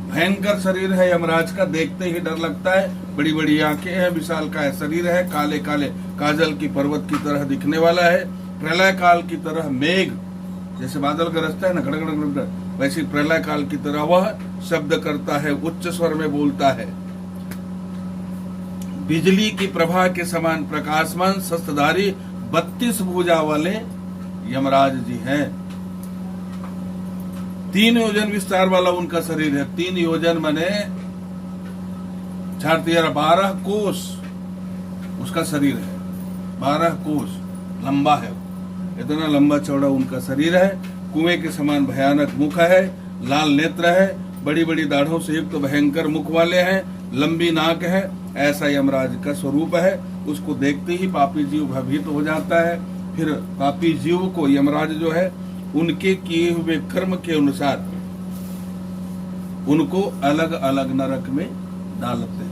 भयंकर शरीर है यमराज का, देखते ही डर लगता है। बड़ी बड़ी आंखें हैं, विशाल का शरीर है, काले काले काजल की पर्वत की तरह दिखने वाला है। प्रलय काल की तरह मेघ जैसे बादल गरजता है ना, गड़गड़, वैसे प्रलय काल की तरह वह शब्द करता है, उच्च स्वर में बोलता है। बिजली की प्रभा के समान प्रकाशमान शस्त्रधारी 32 भुजा वाले यमराज जी हैं। 3 योजन विस्तार वाला उनका शरीर है। 3 योजन माने 12 कोस उसका शरीर है, 12 कोस लंबा है, इतना लंबा चौड़ा उनका शरीर है। कुएं के समान भयानक मुख है, लाल नेत्र है, बड़ी बड़ी दाढ़ों से युक्त भयंकर मुख वाले हैं, लंबी नाक है। ऐसा यमराज का स्वरूप है। उसको देखते ही पापी जीव भयभीत हो जाता है। फिर पापी जीव को यमराज जो है उनके किए हुए कर्म के अनुसार उनको अलग अलग नरक में डालते हैं।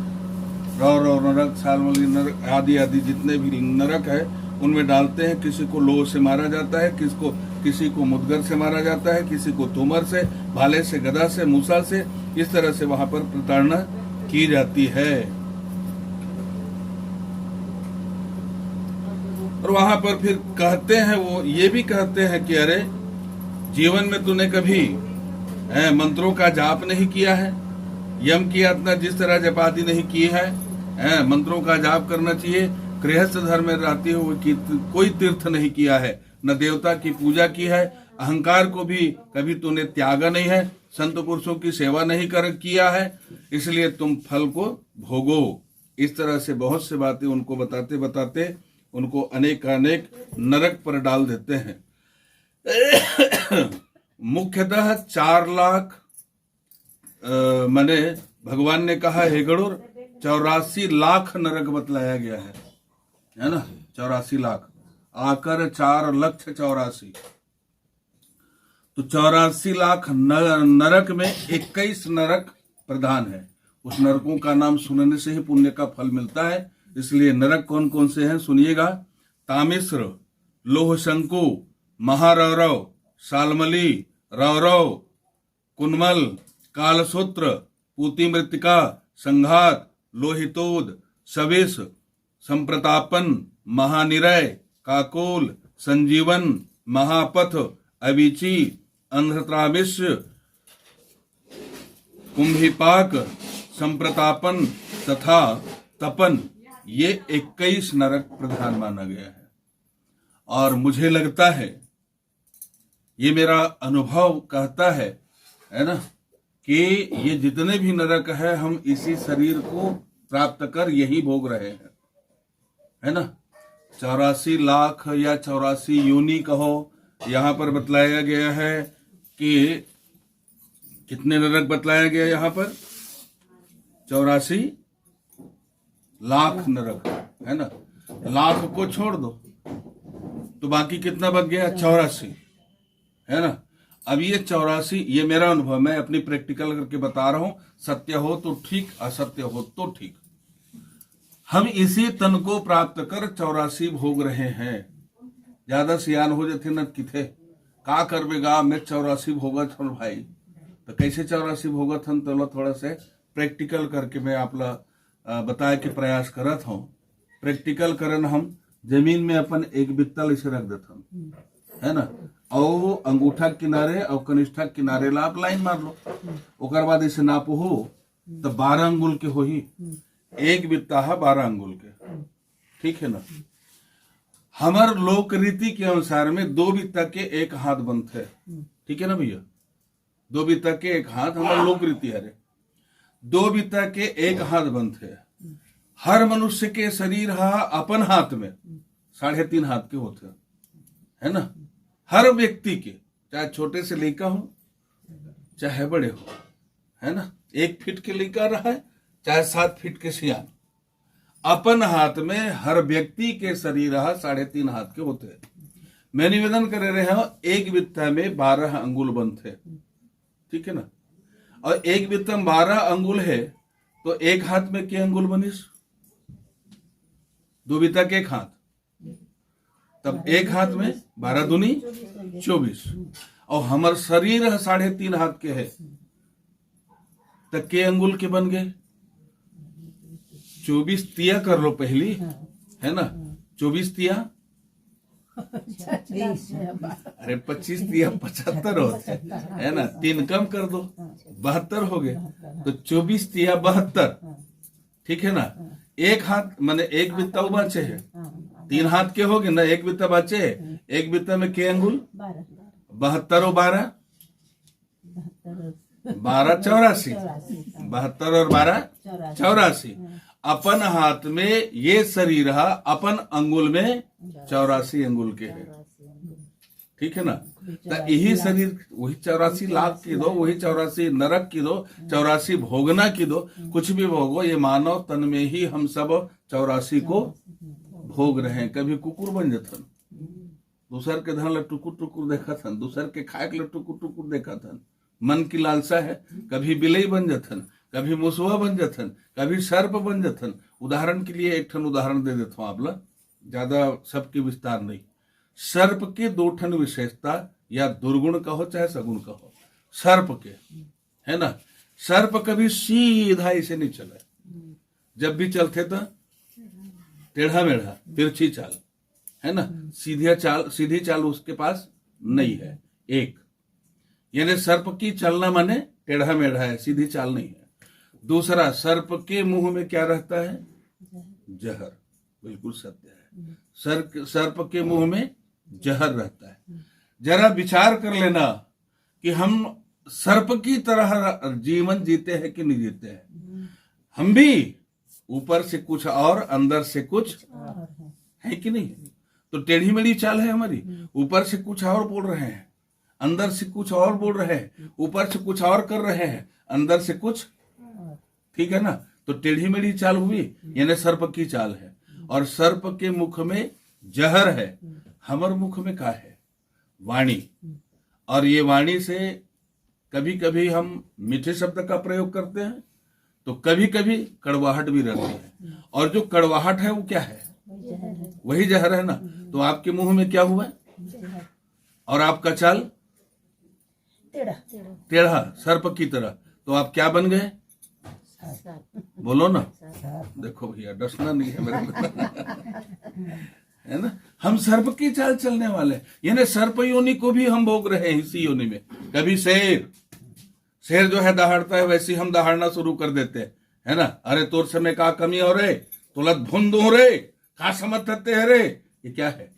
रौ नरक, सालमली नरक आदि आदि जितने भी नरक है उनमें डालते हैं। किसी को लोह से मारा जाता है, किसी को मुदगर से मारा जाता है, किसी को तोमर से, भाले से, गदा से, मूसा से, इस तरह से वहां पर प्रताड़ना की जाती है। और वहां पर फिर कहते हैं, वो ये भी कहते हैं कि अरे जीवन में तूने कभी मंत्रों का जाप नहीं किया है, यम की यातना जिस तरह जपाती नहीं की है, मंत्रों का जाप करना चाहिए। गृहस्थ धर्म में रहते हुए कोई तीर्थ नहीं किया है, न देवता की पूजा की है, अहंकार को भी कभी तूने त्यागा नहीं है, संत पुरुषों की सेवा नहीं किया है, इसलिए तुम फल को भोगो। इस तरह से बहुत से बातें उनको बताते बताते उनको अनेक नरक पर डाल देते हैं। मुख्यतः 4 लाख माने भगवान ने कहा हे गरुड़ 84 लाख नरक बतलाया गया है ना, 84 लाख आकर 4,84,000। तो 84 लाख नरक में 21 नरक प्रधान है। उस नरकों का नाम सुनने से ही पुण्य का फल मिलता है। इसलिए नरक कौन कौन से हैं सुनिएगा। तामिश्र, लोह शंकु, महारौरव, सालमली, रौरव, कुन्मल, कालसूत्र, पूती मृतिका, संघात, लोहितोद, सविष, संप्रतापन, महानिरय, काकोल, संजीवन, महापथ, अविची, अंधत्राविश्य, कुंभिपाक, संप्रतापन तथा तपन, ये 21 नरक प्रधान माना गया है। और मुझे लगता है, ये मेरा अनुभव कहता है ना, कि ये जितने भी नरक है हम इसी शरीर को प्राप्त कर यही भोग रहे हैं, है ना। 84 लाख या 84 योनि कहो, यहां पर बतलाया गया है कि कितने नरक बतलाया गया यहाँ पर, 84 लाख नरक, है ना। लाख को छोड़ दो तो बाकी कितना बच गया, 84, है ना। अब ये 84, ये मेरा अनुभव, मैं अपनी प्रैक्टिकल करके बता रहा हूं, सत्य हो तो ठीक, असत्य हो तो ठीक। हम इसी तन को प्राप्त कर 84 भोग रहे हैं। ज्यादा सियान हो जाते न किथे का करबेगा, मैं 84 भोगत हूं भाई। तो कैसे 84 भोगत हन, तो थोड़ा से प्रैक्टिकल करके मैं आपला बताए के प्रयास करत हूं। प्रैक्टिकल करन हम जमीन में अपन एक बित्तल इसे रख देते हम, है ना, और अंगूठा किनारे और कनिष्ठा किनारे ला आप लाइन मार लो, ओकर बाद इसे नाप हो तो 12 अंगुल के हो ही, एक बित्ता है 12 अंगुल के, ठीक है ना। हमार लोक रीति के अनुसार में 2 बित्ता के एक हाथ बनते हैं, ठीक है ना भैया। 2 बित्ता के एक हाथ हमारे लोक रीति है, 2 बित्ता के एक हाथ बनते हैं। हर मनुष्य के शरीर अपन हाथ में 3.5 हाथ के होते हैं, है ना। हर व्यक्ति के, चाहे छोटे से लेकर हो चाहे बड़े हो, है ना। 1 फीट के लेकर रहा है चाहे 7 फीट के सियान, अपन हाथ में हर व्यक्ति के शरीर 3.5 हाथ के होते हैं। मैं निवेदन कर रहे हो, एक बित्ता में 12 अंगुल बनते, ठीक है ना। और एक बित्ता में 12 अंगुल है तो एक हाथ में के अंगुल बनिस, 2 बित्ता के एक हाथ, तब एक हाथ में 12 दूनी 24, और हमार शरीर 3.5 हाथ के है तो के अंगुल के बन गए, 24 तिया कर लो पहली, है ना। 24 तिया, अरे 25 तिया 75 होते, है ना। 3 कम कर दो 72 हो गए, तो 24 तिया 72, ठीक है ना। एक हाथ माने एक बित्ता बचे है, 3 हाथ के हो गए ना, एक बित्ता बचे है, एक बित्ता में के अंगुल 72 और 12 84, 72 और 12 84। अपन हाथ में ये शरीर अपन अंगुल में 84 अंगुल के है, ठीक है ना। तो यही शरीर वही 84 लाख की दो, वही 84 नरक की दो, 84 भोगना की दो, कुछ भी भोगो, ये मानव तन में ही हम सब 84 को भोग रहे हैं। कभी कुकुर बन जाथन, दूसर के धन टुकुर टुकुर देखा था, दूसर के खाए के टुकुर टुकुर देखा था, मन की लालसा है। कभी बिलई बन जाथन, कभी मुसवा बन जाथन, कभी सर्प बन जाथन। उदाहरण के लिए एक ठन उदाहरण दे देता हूं आपला, ज्यादा सबके विस्तार नहीं। सर्प के 2 ठन विशेषता, या दुर्गुण कहो चाहे सगुण कहो, सर्प के, है ना। सर्प कभी सीधा ऐसे नहीं चला, जब भी चलते तो टेढ़ा मेढ़ा तिरछी चाल, है ना। सीधी चाल उसके पास नहीं है। एक यानी सर्प की चलना माने टेढ़ा मेढ़ा है, सीधी चाल नहीं है। दूसरा, सर्प के मुंह में क्या रहता है, जहर, बिल्कुल सत्य है। सर्प के मुंह में जहर रहता है। जरा विचार कर लेना कि हम सर्प की तरह जीवन जीते हैं कि नहीं जीते हैं। हम भी ऊपर से कुछ और अंदर से कुछ है कि नहीं। तो टेढ़ी मेढ़ी चाल है हमारी, ऊपर से कुछ और बोल रहे हैं, अंदर से कुछ और बोल रहे हैं, ऊपर से कुछ और कर रहे हैं, अंदर से कुछ, ठीक है ना। तो टेढ़ी मेढ़ी चाल हुई, यानी सर्प की चाल है। और सर्प के मुख में जहर है, हमारे मुख में क्या है, वाणी। और ये वाणी से कभी कभी हम मीठे शब्द का प्रयोग करते हैं, तो कभी कभी कड़वाहट भी रहती है। और जो कड़वाहट है वो क्या है, वही जहर है ना। तो आपके मुंह में क्या हुआ, और आपका चाल टेढ़ा सर्प की तरह, तो आप क्या बन गए, बोलो ना। देखो भैया, डसना नहीं है मेरे को, है ना। हम सर्प की चाल चलने वाले, यानी सर्प योनि को भी हम भोग रहे हैं इसी योनि में। कभी शेर जो है दहाड़ता है, वैसे हम दहाड़ना शुरू कर देते हैं, है ना। अरे तोर समय का कमी हो रहे, तुलत भून दो रे का समझते है रे, ये क्या है?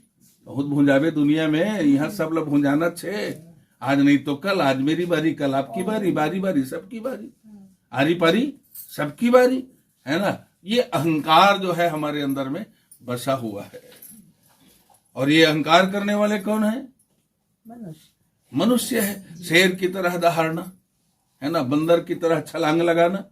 बहुत भूंजावे दुनिया में, यहाँ सब लोग भूंजाना छे, आज नहीं तो कल, आज मेरी बारी, कल आपकी बारी, बारी बारी सबकी बारी, आरी पारी सबकी बारी, है ना। ये अहंकार जो है हमारे अंदर में बसा हुआ है। और ये अहंकार करने वाले कौन है? मनुष्य है। शेर की तरह दहाड़ना, है ना, बंदर की तरह छलांग लगाना,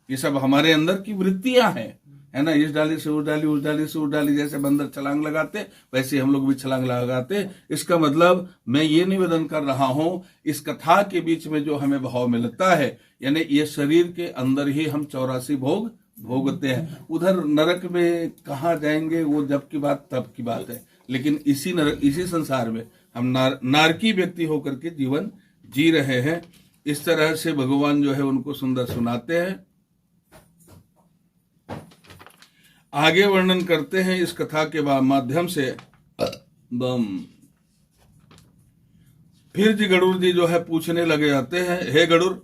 ये सब हमारे अंदर की वृत्तियां हैं, है ना। इस डाली से उस डाली, उस डाली से उस डाली, जैसे बंदर छलांग लगाते वैसे हम लोग भी छलांग लगाते। इसका मतलब मैं ये निवेदन कर रहा हूं, इस कथा के बीच में जो हमें भाव मिलता है, यानी ये शरीर के अंदर ही हम 84 भोग भोगते हैं। उधर नरक में कहाँ जाएंगे वो जब की बात तब की बात है, लेकिन इसी नरक, इसी संसार में हम नारकी व्यक्ति होकर के जीवन जी रहे हैं। इस तरह से भगवान जो है उनको सुंदर सुनाते हैं। आगे वर्णन करते हैं इस कथा के माध्यम से। फिर जी गरुड़ जी जो है पूछने लगे जाते हैं, हे गरुड़,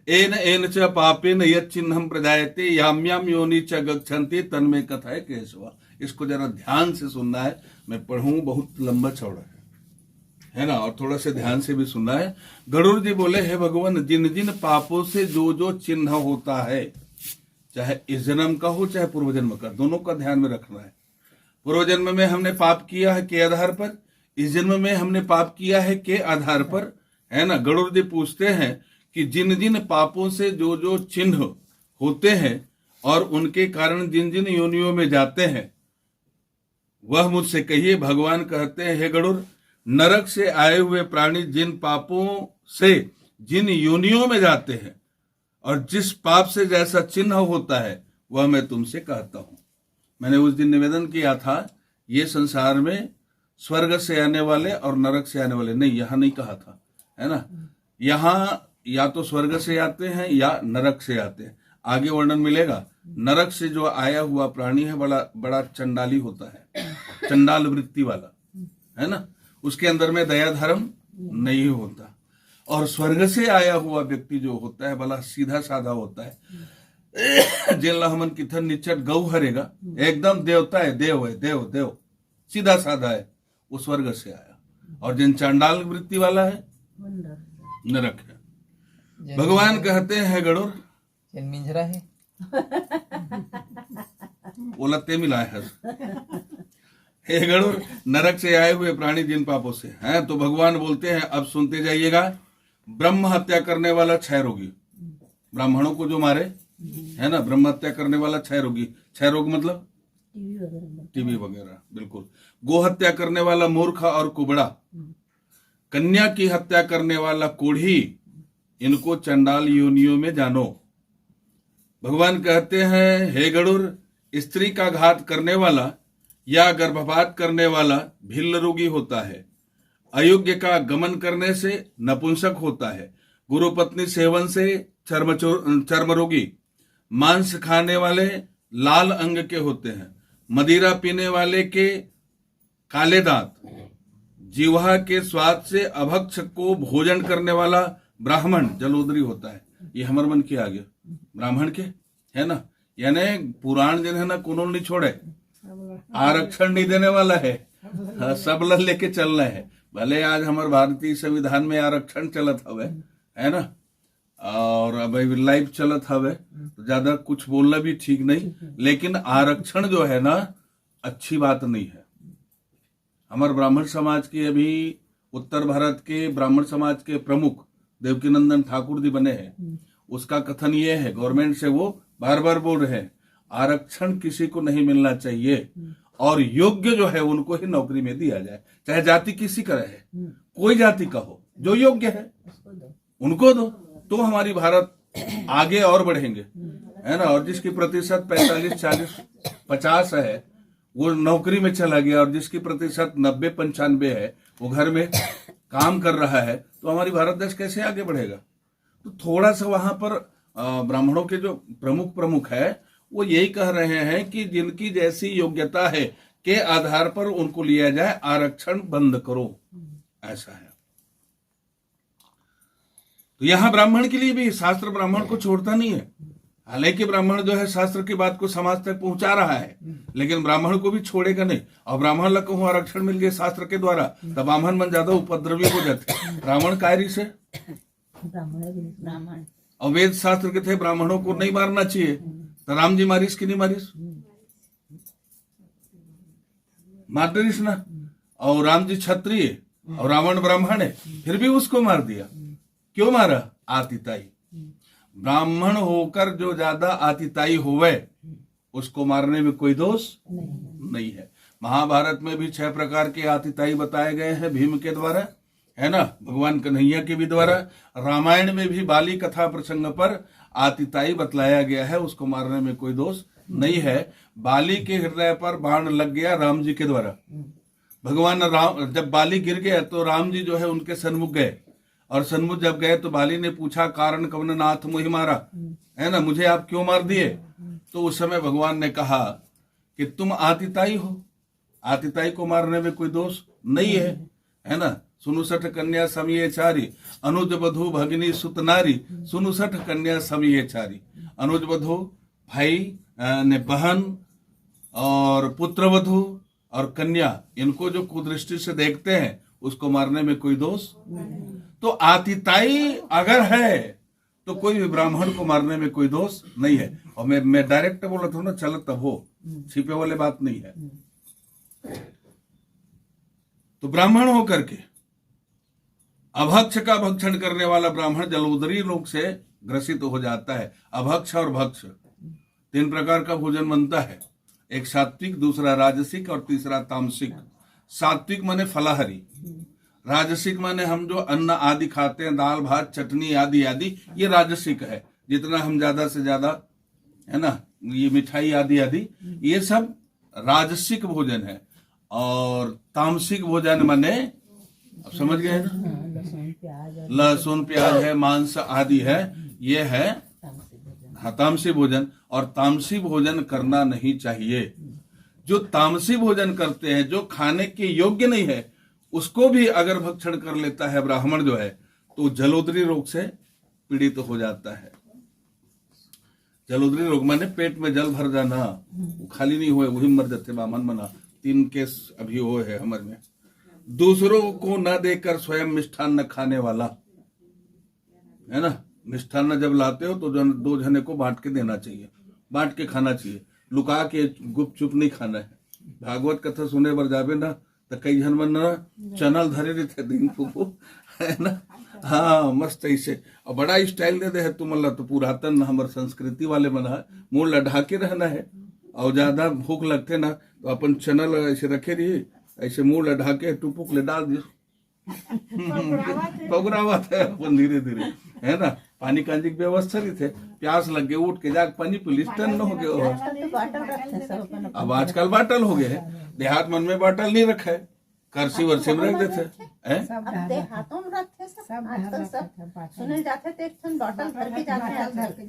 एन एन च पापेन यत् चिन्हम प्रजायते याम्याम योनि च गच्छन्ति तन्मे कथाए केशवा। इसको जरा ध्यान से सुनना है, मैं पढ़ूं, बहुत लंबा चौड़ा है ना, और थोड़ा से ध्यान से भी सुनना है। गरुड़ जी बोले, हे भगवान, जिन जिन पापों से जो जो चिन्ह होता है, चाहे इस जन्म का हो चाहे पूर्व जन्म का, दोनों का ध्यान में रखना है। पूर्व जन्म में हमने पाप किया है के आधार पर, इस जन्म में हमने पाप किया है के आधार पर, है ना। गरुड़ जी पूछते हैं कि जिन जिन पापों से जो जो चिन्ह होते हैं और उनके कारण जिन जिन योनियों में जाते हैं, वह मुझसे कहिए। भगवान कहते हैं, हे गरुड़, नरक से आए हुए प्राणी जिन पापों से जिन योनियों में जाते हैं और जिस पाप से जैसा चिन्ह होता है, वह मैं तुमसे कहता हूं। मैंने उस दिन निवेदन किया था, ये संसार में स्वर्ग से आने वाले और नरक से आने वाले नहीं, यहां नहीं कहा था, है ना। यहां या तो स्वर्ग से आते हैं या नरक से आते हैं। आगे वर्णन मिलेगा। नरक से जो आया हुआ प्राणी है बड़ा बड़ा चंडाली होता है, चंडाल वृत्ति वाला, है ना, उसके अंदर में दया धर्म नहीं होता। और स्वर्ग से आया हुआ व्यक्ति जो होता है बड़ा सीधा साधा होता है, जिन हमन किथन निचट गौ हरेगा, एकदम देवता है, देव है, देव देव, सीधा साधा है, वो स्वर्ग से आया। और जिन चांडाल वृत्ति वाला है नरक है। भगवान कहते हैं, गरुड़ मिंजरा है बोलते मिला है। हे गरुड़, नरक से आए हुए प्राणी जिन पापों से हैं, तो भगवान बोलते हैं, अब सुनते जाइएगा। ब्रह्म हत्या करने वाला 6 रोगी, ब्राह्मणों को जो मारे, है ना, ब्रह्म हत्या करने वाला 6 रोगी। 6 रोग मतलब टीबी वगैरह, बिल्कुल। गो हत्या करने वाला मूर्ख और कुबड़ा, कन्या की हत्या करने वाला कोढ़ी, इनको चंडाल योनियों में जानो। भगवान कहते हैं, हे गरुड़, स्त्री का घात करने वाला या गर्भपात करने वाला भिल्ल रोगी होता है। अयोग्य का गमन करने से नपुंसक होता है। गुरु पत्नी सेवन से चर्म रोगी। मांस खाने वाले लाल अंग के होते हैं। मदिरा पीने वाले के काले दांत। जिह्वा के स्वाद से अभक्ष को भोजन करने वाला ब्राह्मण जलोदरी होता है। ये हमर मन के आगे ब्राह्मण के, है ना, यानी पुराण जन है ना, कोनो नहीं छोड़े, आरक्षण नहीं देने वाला है, सब लड़ लेके चलना है। भले आज हमारे भारतीय संविधान में आरक्षण चलत हवे, है ना, और अब लाइव चलत हवे, तो ज्यादा कुछ बोलना भी ठीक नहीं, लेकिन आरक्षण जो है ना अच्छी बात नहीं है। हमारे ब्राह्मण समाज के, अभी उत्तर भारत के ब्राह्मण समाज के प्रमुख देवकीनंदन ठाकुर जी बने हैं, उसका कथन ये है, गवर्नमेंट से वो बार बार बोल रहे हैं, आरक्षण किसी को नहीं मिलना चाहिए और योग्य जो है उनको ही नौकरी में दिया जाए, चाहे जाति किसी का रहे, कोई जाति का हो, जो योग्य है उनको दो, तो हमारी भारत आगे और बढ़ेंगे, है ना। और जिसकी प्रतिशत 45, 40, 50 है वो नौकरी में चला गया, और जिसकी प्रतिशत 90, 95 है वो घर में काम कर रहा है, तो हमारी भारत देश कैसे आगे बढ़ेगा। तो थोड़ा सा वहां पर ब्राह्मणों के जो प्रमुख है वो यही कह रहे हैं कि जिनकी जैसी योग्यता है के आधार पर उनको लिया जाए, आरक्षण बंद करो, ऐसा है। तो यहां ब्राह्मण के लिए भी शास्त्र ब्राह्मण को छोड़ता नहीं है, हालांकि ब्राह्मण जो है शास्त्र की बात को समाज तक पहुंचा रहा है, लेकिन ब्राह्मण को भी छोड़ेगा नहीं। और ब्राह्मण लोग को आरक्षण मिल गया शास्त्र के द्वारा, तब ब्राह्मण मन ज्यादा उपद्रवी हो जाते। ब्राह्मण कार्य से ब्राह्मण और वेद शास्त्र के थे ब्राह्मणों को नहीं मारना चाहिए, तो राम जी मारिस कि नहीं मारिस? मार दिस ना। और राम जी क्षत्रिय और रावण ब्राह्मण है, फिर भी उसको मार दिया। क्यों मारा? आतिताई। ब्राह्मण होकर जो ज्यादा आतिताई होवे उसको मारने में कोई दोष नहीं है। महाभारत में भी 6 प्रकार के आतिताई बताए गए हैं भीम के द्वारा, है ना, भगवान कन्हैया के भी द्वारा। रामायण में भी बाली कथा प्रसंग पर आतिताई बतलाया गया है, उसको मारने में कोई दोष नहीं है। बाली के हृदय पर बाण लग गया राम जी के द्वारा। भगवान राम जब बाली गिर गया तो राम जी जो है उनके सन्मुख गए, और सन्मुख जब गए तो बाली ने पूछा कारण कवन नाथ मुझे मारा, है ना, मुझे आप क्यों मार दिए? तो उस समय भगवान ने कहा कि तुम आतिताई हो, आतिताई को मारने में कोई दोष नहीं है ना। सुनु सठ कन्या समिये चारी, अनुज बधु भगिनी सुत नारी, सुनु सठ कन्या समिये चारी। अनुज बधु भाई ने बहन और पुत्र वधु और कन्या, इनको जो कुदृष्टि से देखते हैं उसको मारने में कोई दोष। तो आतिताई अगर है तो कोई भी ब्राह्मण को मारने में कोई दोष नहीं है। और मैं डायरेक्ट बोला था ना, चलो तब हो, छिपे वाले बात नहीं है। तो ब्राह्मण होकर के अभक्ष का भक्षण करने वाला ब्राह्मण जलोदरी रोग से ग्रसित हो जाता है। अभक्ष और भक्ष 3 प्रकार का भोजन बनता है, एक सात्विक, दूसरा राजसिक और तीसरा तामसिक। सात्विक माने फलाहारी, राजसिक माने हम जो अन्न आदि खाते हैं, दाल भात चटनी आदि आदि, ये राजसिक है। जितना हम ज्यादा से ज्यादा, है ना, ये मिठाई आदि आदि, ये सब राजसिक भोजन है। और तामसिक भोजन माने, अब समझ गए ना, लहसुन प्याज है, मांस आदि है, ये है तामसी भोजन। और तामसी भोजन करना नहीं चाहिए। जो तामसी भोजन करते हैं, जो खाने के योग्य नहीं है, उसको भी अगर भक्षण कर लेता है ब्राह्मण जो है, तो जलोदरी रोग से पीड़ित हो जाता है। जलोदरी रोग माने पेट में जल भर जाना, वो खाली नहीं हुए वही मर जाते ब्राह्मण मना। 3 केस अभी हुए है हमारे में। दूसरों को न देकर स्वयं मिष्ठान न खाने वाला, है ना, मिष्ठान जब लाते हो तो 2 जने को बांट के देना चाहिए, बांट के खाना चाहिए, लुका के गुपचुप नहीं खाना है। भागवत कथा सुने बर जाबे ना तो कई जन मन चैनल धरे रहते दिन फूफू, है ना, हाँ मस्त ऐसे और बड़ा स्टाइल दे दे है तुम अल्लाह। तो पुरातन हमारे संस्कृति वाले मन है, मुंह लढ़ा के रहना है। और ज्यादा भूख लगते ना तो अपन चैनल ऐसे रखे रही, ऐसे मुंह लढ़ा के टुपुक ले डाल दियो, पगुरावत है अपन धीरे धीरे, है ना। पानी कांजी की व्यवस्था नहीं थे, प्यास लग गए उठ के जाके पानी पी लिस्टन न हो गए। अब आजकल बाटल हो गए, देहात मन में बाटल नहीं रखा है, करसी वर्सी में रख देते हैं।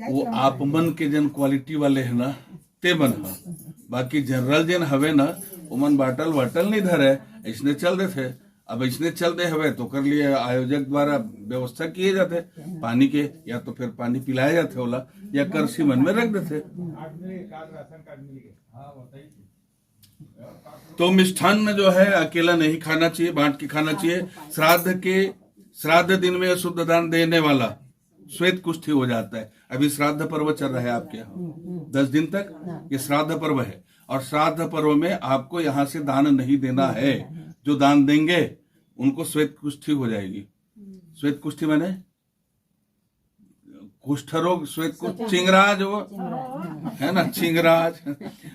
वो आप मन के जन क्वालिटी वाले है ना, ते मन है। बाकी जनरल जन हवे ना, वो मन बाटल वाटल नहीं धरे, इसने चल देते। अब इसने चलते हुए तो कर लिए आयोजक द्वारा व्यवस्था किए जाते पानी के, या तो फिर पानी पिलाए जाते होला, या करसी मन में रख देते। तो मिष्ठान्न जो है अकेला नहीं खाना चाहिए, बांट के खाना चाहिए। श्राद्ध दिन में शुद्ध दान देने वाला श्वेत कुष्ठी हो जाता है। अभी श्राद्ध पर्व चल रहा है आपके यहाँ 10 दिन तक, ये श्राद्ध पर्व है। और श्राद्ध पर्व में आपको यहाँ से दान नहीं देना है। जो दान देंगे उनको श्वेत कुष्ठी हो जाएगी। श्वेत कुष्ठी माने कुष्ठ रोग, श्वेत कुष्ठ, चिंगराज, वो है ना, चिंगराज।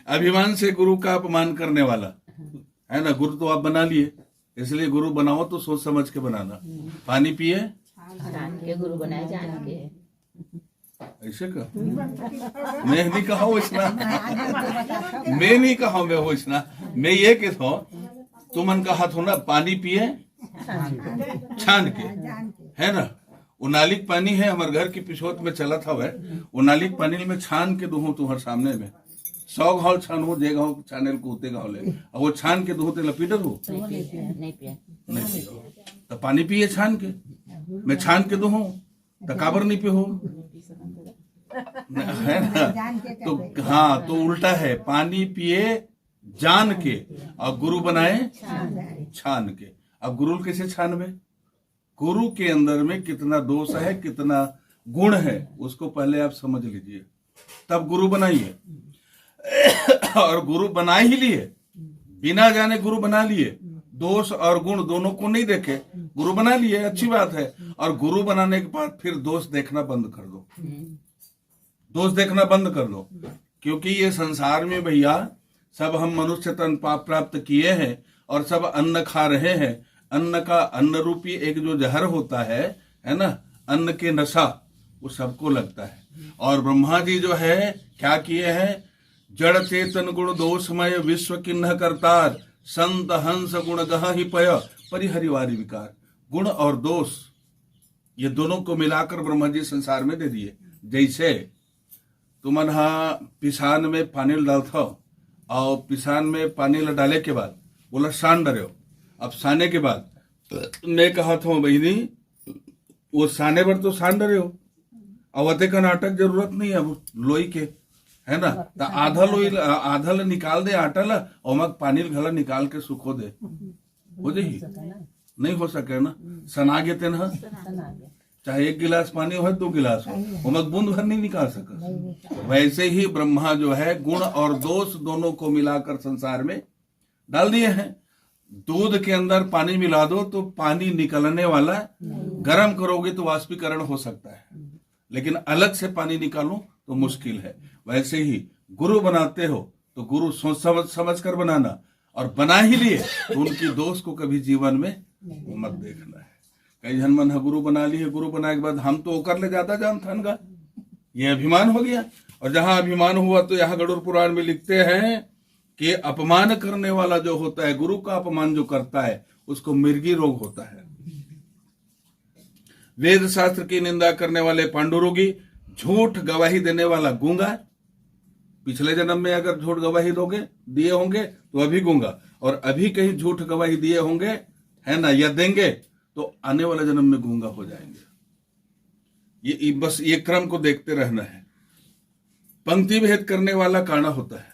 अभिमान से गुरु का अपमान करने वाला, है ना। गुरु तो आप बना लिए, इसलिए गुरु बनाओ तो सोच समझ के बनाना। पानी पिए जान के गुरु बनाए, जान के ऐसे का मैं नहीं कहा वैसना, मैं नहीं कहा मैं वैसना, मैं ये कहता हूँ तुमन कहा था ना, पानी पिए छान के, है ना। वो नालिक पानी है हमारे घर की पिछोत में चला था वह, वो नालिक पानी में छान के दूहो तुम्हारे सामने में 100 घाव छान हो, जे घाव छाने को होते घाव ले, और वो छान के दूहो ते लपीटर हो नहीं पिया। तो पानी पिए छान के, मैं छान के दूहो तो काबर नहीं पे हो। है ना। तो हाँ, तो उल्टा है, पानी पिए जान के और गुरु बनाए छान के। अब गुरु कैसे छानवे? गुरु के अंदर में कितना दोष है, कितना गुण है, उसको पहले आप समझ लीजिए, तब गुरु बनाइए। और गुरु बना ही लिए, बिना जाने गुरु बना लिए, दोष और गुण दोनों को नहीं देखे, गुरु बना लिए, अच्छी बात है। और गुरु बनाने के बाद फिर दोष देखना बंद कर दो, दोष देखना बंद कर दो। क्योंकि ये संसार में भैया सब हम मनुष्य तन पाप प्राप्त किए हैं और सब अन्न खा रहे हैं। अन्न का, अन्न रूपी एक जो जहर होता है ना, अन्न के नशा, वो सबको लगता है। और ब्रह्मा जी जो है क्या किए हैं? जड़ चेतन गुण दोषमय विश्व किन्ह करतार, संत हंस गुण गह ही पय परिहरिवारी विकार। गुण और दोष ये दोनों को मिलाकर ब्रह्मा जी संसार में दे दिए। जैसे तुम पिसान में पानी डालते और पिसान में पानी डाले के बाद बोला सान डरे हो। अब साने के बाद मैं कहा था बहनी, वो साने पर तो सान डरे हो, अवते का नाटक जरूरत नहीं है अब लोई के, है ना। तो आधा लोई, आधा ल निकाल दे आटा ला और मग पानी घला निकाल के सुखो दे, हो जाही। नहीं हो सके ना, सना गे तेन, चाहे 1 गिलास पानी हो 2 गिलास हो, वो मग बूंद भर नहीं निकाल सका। वैसे ही ब्रह्मा जो है गुण और दोष दोनों को मिलाकर संसार में डाल दिए हैं। दूध के अंदर पानी मिला दो तो पानी निकलने वाला, गर्म करोगे तो वाष्पीकरण हो सकता है, लेकिन अलग से पानी निकालो तो मुश्किल है। वैसे ही गुरु बनाते हो तो गुरु सोच समझ कर बनाना, और बना ही लिए तो उनकी दोष को कभी जीवन में मत देखना है। कई जन मन गुरु बना लिए, गुरु बनाने के बाद हम तो कर ले जाता जानथन का, ये अभिमान हो गया। और जहां अभिमान हुआ तो यहाँ गरुड़ पुराण में लिखते हैं कि अपमान करने वाला जो होता है, गुरु का अपमान जो करता है, उसको मिर्गी रोग होता है। वेद शास्त्र की निंदा करने वाले पांडुरोगी, झूठ गवाही देने वाला गूंगा। पिछले जन्म में अगर झूठ गवाही दिए होंगे तो अभी गूंगा, और अभी कहीं झूठ गवाही दिए होंगे, है ना, या देंगे तो आने वाले जन्म में गूंगा हो जाएंगे। ये बस ये क्रम को देखते रहना है। पंक्ति भेद करने वाला काना होता है,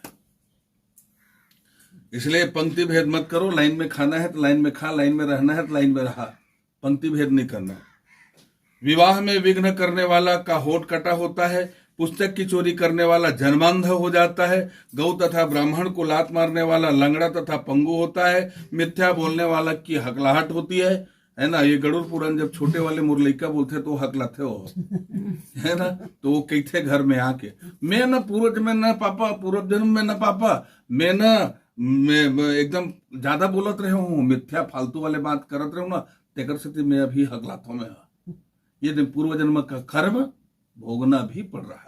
इसलिए पंक्ति भेद मत करो। लाइन में खाना है तो लाइन में खा, लाइन में रहना है तो लाइन में रहा, पंक्ति भेद नहीं करना। विवाह में विघ्न करने वाला का होठ कटा होता है। पुस्तक की चोरी करने वाला जन्मांध हो जाता है। गौ तथा ब्राह्मण को लात मारने वाला लंगड़ा तथा पंगु होता है। मिथ्या बोलने वाला की हकलाहट होती है ना। ये गरुड़ पुराण जब छोटे वाले मुरलिका बोलते तो हकलाते हो, है ना। तो वो कई थे घर में आके, मैं न पूर्व में न पापा, पूर्व जन्म में न पापा, मैं एकदम ज्यादा बोलत रहे हूँ, मिथ्या फालतू वाले बात करत रहे हूँ ना, तेकर से मैं अभी हकलाथों में ये पूर्व जन्म का कर्म भोगना भी पड़ रहा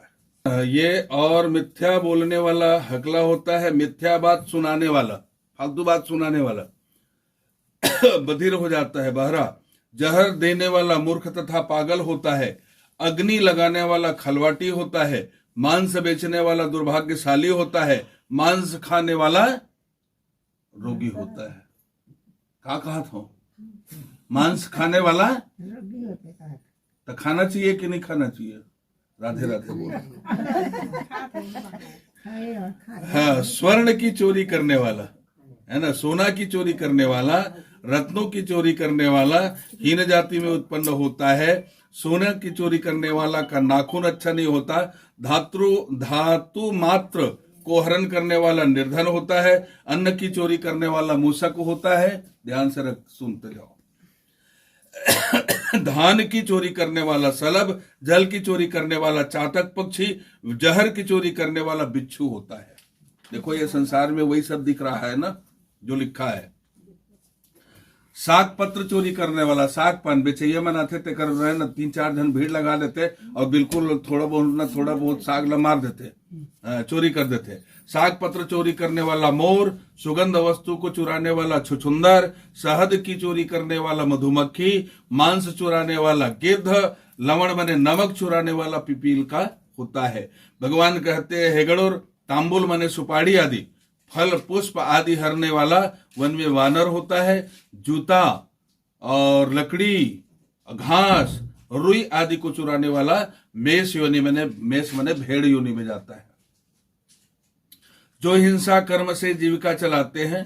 है। ये और मिथ्या बोलने वाला हकला होता है। मिथ्या बात सुनाने वाला, फालतू बात सुनाने वाला बधिर हो जाता है, बहरा। जहर देने वाला मूर्ख तथा पागल होता है। अग्नि लगाने वाला खलवाटी होता है। मांस बेचने वाला दुर्भाग्यशाली होता है। मांस खाने वाला रोगी होता है। कहा था मांस खाने वाला तो खाना चाहिए कि नहीं खाना चाहिए? राधे राधे बोलो। हाँ, स्वर्ण की चोरी करने वाला, है ना, सोना की चोरी करने वाला, रत्नों की चोरी करने वाला हीन जाति में उत्पन्न होता है। सोना की चोरी करने वाला का नाखून अच्छा नहीं होता। धातु मात्र को हरण करने वाला निर्धन होता है। अन्न की चोरी करने वाला मूसक होता है। ध्यान से सुनते जाओ। धान की चोरी करने वाला सलभ, जल की चोरी करने वाला चातक पक्षी, जहर की चोरी करने वाला बिच्छू होता है। देखो ये संसार में वही सब दिख रहा है ना जो लिखा है। साग पत्र चोरी करने वाला, साग पान बेचैया मनाते थे कर रहे ना, 3-4 जन भीड़ लगा देते और बिल्कुल थोड़ा बहुत साग ला मार देते, चोरी कर देते। साग पत्र चोरी करने वाला मोर, सुगंध वस्तु को चुराने वाला छुछुंदर, शहद की चोरी करने वाला मधुमक्खी, मांस चुराने वाला गिद्ध, लवण मने नमक चुराने वाला पिपील का होता है। भगवान कहते हैं, हे गरुड़, तांबुल मने सुपाड़ी आदि, फल पुष्प आदि हरने वाला वन में वानर होता है। जूता और लकड़ी, घास, रुई आदि को चुराने वाला मेष मने भेड़ योनि में जाता है। जो हिंसा कर्म से जीविका चलाते हैं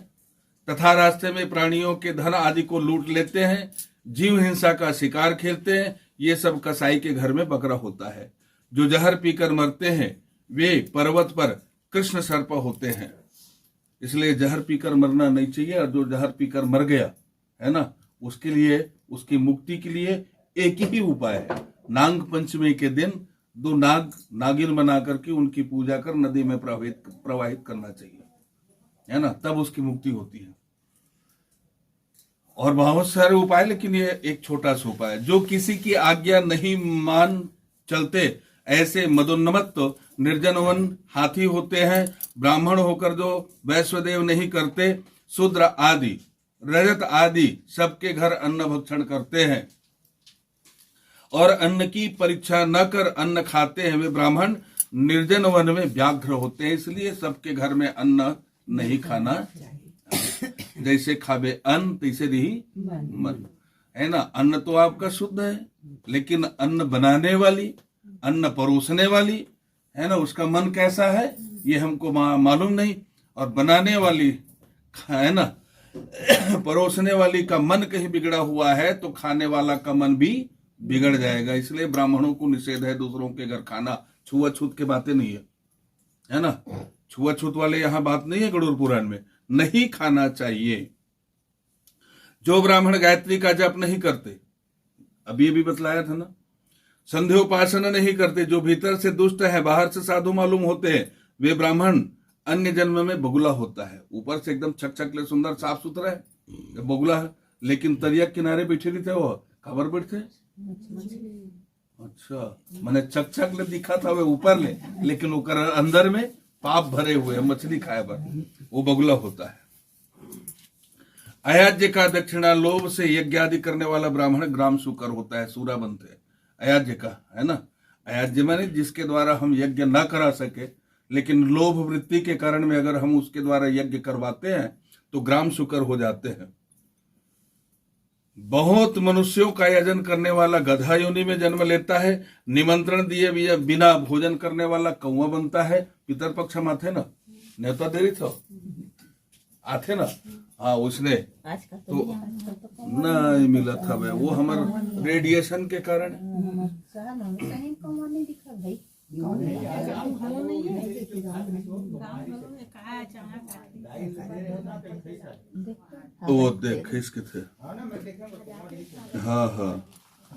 तथा रास्ते में प्राणियों के धन आदि को लूट लेते हैं, जीव हिंसा का शिकार खेलते हैं, ये सब कसाई के घर में बकरा होता है। जो जहर पीकर मरते हैं वे पर्वत पर कृष्ण सर्प होते हैं। इसलिए जहर पीकर मरना नहीं चाहिए, और जो जहर पीकर मर गया है ना, उसके लिए, उसकी मुक्ति के लिए एक ही उपाय है। नाग पंचमी के दिन 2 नागिन बना करके उनकी पूजा कर नदी में प्रवाहित करना चाहिए, है ना, तब उसकी मुक्ति होती है। और बहुत सारे उपाय, लेकिन ये एक छोटा सा उपाय। जो किसी की आज्ञा नहीं मान चलते ऐसे मदोन्मत्त निर्जन वन हाथी होते हैं। ब्राह्मण होकर जो वैश्वदेव नहीं करते, शूद्र आदि रजत आदि सबके घर अन्न भक्षण करते हैं और अन्न की परीक्षा न कर अन्न खाते हैं, वे ब्राह्मण निर्जन वन में व्याघ्र होते हैं। इसलिए सबके घर में अन्न नहीं खाना, जैसे खावे अन्न तैसे रही मन, है ना। अन्न तो आपका शुद्ध है, लेकिन अन्न बनाने वाली, अन्न परोसने वाली, है ना, उसका मन कैसा है ये हमको मालूम नहीं। और बनाने वाली, है ना, परोसने वाली का मन कहीं बिगड़ा हुआ है तो खाने वाला का मन भी बिगड़ जाएगा। इसलिए ब्राह्मणों को निषेध है दूसरों के घर खाना। छुआछूत के बातें नहीं है ना, छुआछूत वाले यहाँ बात नहीं है। गरुड़ पुराण में नहीं खाना चाहिए। जो ब्राह्मण गायत्री का जप नहीं करते, अभी भी बतलाया था ना, संध्योपासना नहीं करते, जो भीतर से दुष्ट है बाहर से साधु मालूम होते हैं, वे ब्राह्मण अन्य जन्म में बगुला होता है। ऊपर से एकदम छकछक सुंदर साफ सुथरा है, बगुला है, लेकिन तरिया किनारे बैठे नहीं थे, वो खबर बैठे। अच्छा, मैंने चकचक ले दिखा था वे ऊपर ले, लेकिन ओकर अंदर में पाप भरे हुए मछली खाए बर, वो बगुला होता है। अयाज्य का दक्षिणा लोभ से यज्ञ आदि करने वाला ब्राह्मण ग्राम शुकर होता है, सूरा बनते हैं। अयाज्य का, है ना, अयाज्य माने जिसके द्वारा हम यज्ञ ना करा सके, लेकिन लोभ वृत्ति के कारण में अगर हम उसके द्वारा यज्ञ करवाते हैं तो ग्राम शुकर हो जाते हैं। बहुत मनुष्यों का यजन करने वाला गधा योनि में जन्म लेता है। निमंत्रण दिए बिना भोजन करने वाला कौवा बनता है। पितर पक्ष हम आते ना, न्योता दे रही थो आते ना, हाँ, उसने तो नहीं मिला था वे, वो हमारे रेडिएशन के कारण। वो देख इसके थे, हाँ हाँ।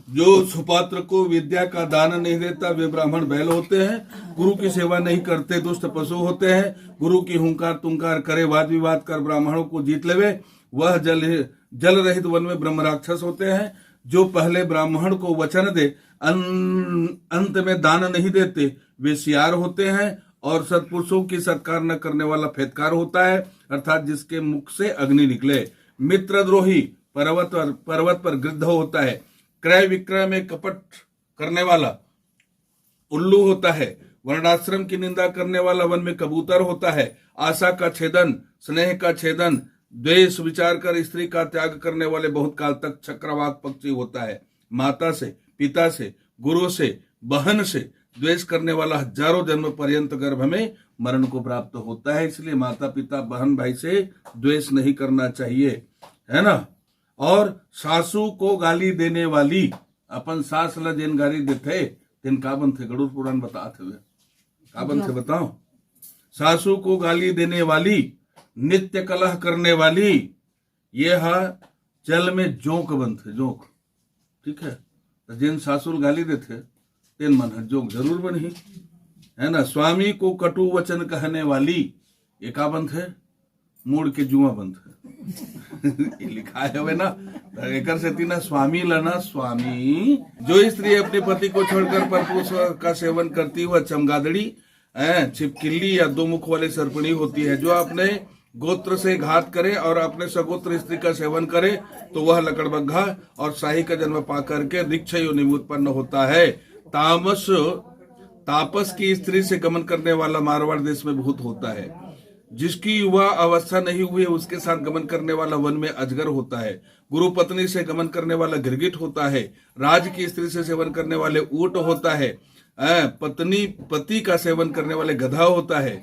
जो सुपात्र को विद्या का दान नहीं देता वे ब्राह्मण बैल होते हैं। गुरु की सेवा नहीं करते दुष्ट पशु होते हैं। गुरु की हुंकार तुंकार करे वाद विवाद कर ब्राह्मणों को जीत लेवे, वह जल रहित वन में ब्रह्म राक्षस होते हैं। जो पहले ब्राह्मण को वचन दे अंत में दान नहीं देते वे सियार होते हैं। और सत्पुरुषों की सत्कार न करने वाला फेतकार होता है, अर्थात जिसके मुख से अग्नि निकले। मित्रद्रोही पर्वत पर गिद्ध होता है। क्रय विक्रय में कपट करने वाला उल्लू होता है। वर्णाश्रम की निंदा करने वाला वन में कबूतर होता है। आशा का छेदन, स्नेह का छेदन, द्वेष विचार कर स्त्री का त्याग करने वाले बहुत काल तक चक्रवाक पक्षी होता है। माता से, पिता से, गुरु से, बहन से द्वेष करने वाला हजारों जन्म पर्यंत गर्भ में मरण को प्राप्त होता है। इसलिए माता पिता बहन भाई से द्वेष नहीं करना चाहिए, है ना। और सासू को गाली देने वाली, अपन सास ला जिन गाली देते तिन का बनते, गरुड़ पुराण बताते हुए का बनते बताओ। सासू को गाली देने वाली, नित्य कलह करने वाली, ये है जल में जोंक बनते, जोंक, ठीक है। तो जिन सासुर गाली देते तीन मन जोंक जरूर बनी, है ना। स्वामी को कटु वचन कहने वाली, ये का बंध है, मूड के जुआ बंध है। ये लिखा है ना, एक से तीना स्वामी लना स्वामी। जो स्त्री अपने पति को छोड़कर परपुरुष का सेवन करती वह चमगादड़ी, छिपकिल्ली या 2 मुख वाली सर्पणी होती है। जो अपने गोत्र से घात करे और अपने सगोत्र स्त्री का सेवन करे तो वह लकड़बग्घा और शाही का जन्म पा करके रिक्ष योनि में उत्पन्न होता है। तापस की स्त्री से गमन करने वाला मारवाड़ देश में भूत होता है। जिसकी युवा अवस्था नहीं हुई है उसके साथ गमन करने वाला वन में अजगर होता है। गुरु पत्नी से गमन करने वाला गिरगिट होता है। राज की स्त्री से सेवन करने वाले ऊंट होता है। पत्नी पति का सेवन करने वाले गधा होता है।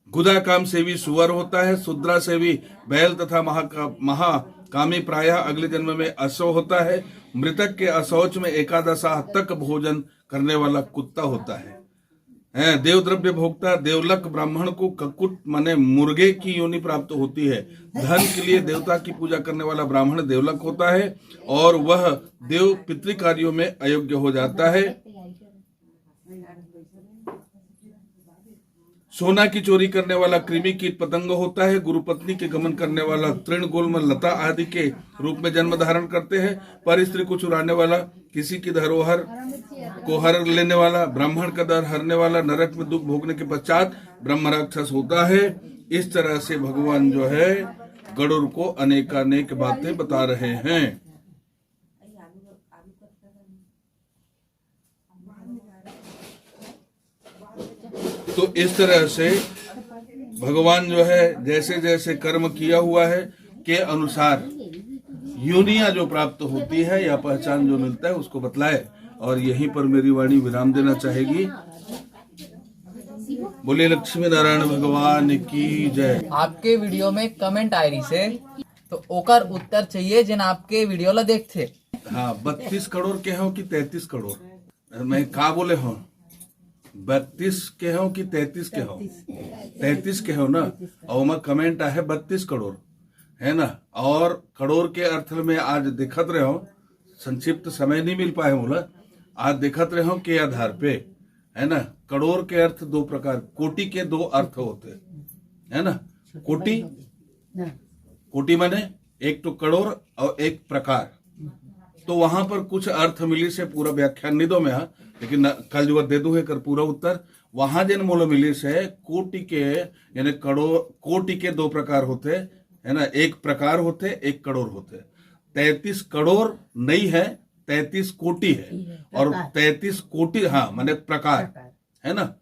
गुदा काम सेवी सुअर होता है। शुद्रा सेवी बैल तथा महाकामी प्रायः अगले जन्म में अश्व होता है। मृतक के अशौच में एकादशाह तक भोजन करने वाला कुत्ता होता है। देवद्रव्य भोक्ता देवलक ब्राह्मण को ककुट माने मुर्गे की योनि प्राप्त होती है। धन के लिए देवता की पूजा करने वाला ब्राह्मण देवलक होता है और वह देव पितृ कार्यों में अयोग्य हो जाता है। सोना की चोरी करने वाला कृमि कीट पतंग होता है। गुरु पत्नी के गमन करने वाला तृण गुल्म लता आदि के रूप में जन्म धारण करते हैं। पर स्त्री को चुराने वाला, किसी की धरोहर को हर लेने वाला, ब्राह्मण का दर हरने वाला, नरक में दुख भोगने के पश्चात ब्रह्म राक्षस होता है। इस तरह से भगवान जो है गरुड़ को अनेकानेक बातें बता रहे हैं। तो इस तरह से भगवान जो है जैसे जैसे कर्म किया हुआ है के अनुसार योनियां जो प्राप्त होती है या पहचान जो मिलता है उसको बतलाए। और यहीं पर मेरी वाणी विराम देना चाहेगी। बोले लक्ष्मी नारायण भगवान की जय। आपके वीडियो में कमेंट आ रही से तो ओकर उत्तर चाहिए जिन आपके वीडियो ला देखते। हाँ, 32 करोड़ के हो कि 33 करोड़? मैं का बोले हो 32 के हो कि 33 के हो? 33 के हो ना। और मैं कमेंट है 32 करोड़ है ना। और करोड़ के अर्थ में आज दिखत रहे हो, संक्षिप्त समय नहीं मिल पाए बोला, आज दिखत रहे हो के आधार पे है ना। करोड़ के अर्थ दो प्रकार, कोटि के दो अर्थ होते है ना। कोटि माने एक तो करोड़ और एक प्रकार। तो वहां पर कुछ अर्थ मिली से पूरा व्याख्यान नहीं दो मैं, लेकिन कल जो दे दू है कर पूरा उत्तर। वहां जिन मूल मिली से कोटि के यानी करोड़, कोटि के दो प्रकार होते है ना। एक प्रकार होते, एक करोड़ होते। 33 करोड़ नहीं है, 33 कोटि है। और 33 कोटि हाँ माने प्रकार है ना।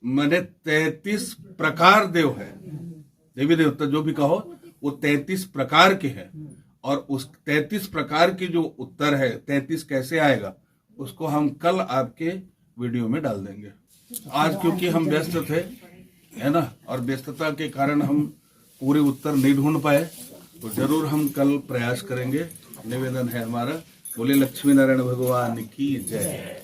माने 33 प्रकार देव है, देवी देवता जो भी कहो वो 33 प्रकार के हैं। और उस 33 प्रकार की जो उत्तर है 33 कैसे आएगा उसको हम कल आपके वीडियो में डाल देंगे। आज क्योंकि हम व्यस्त थे है ना, और व्यस्तता के कारण हम पूरे उत्तर नहीं ढूंढ पाए, तो जरूर हम कल प्रयास करेंगे। निवेदन है हमारा। बोले लक्ष्मी नारायण भगवान की जय।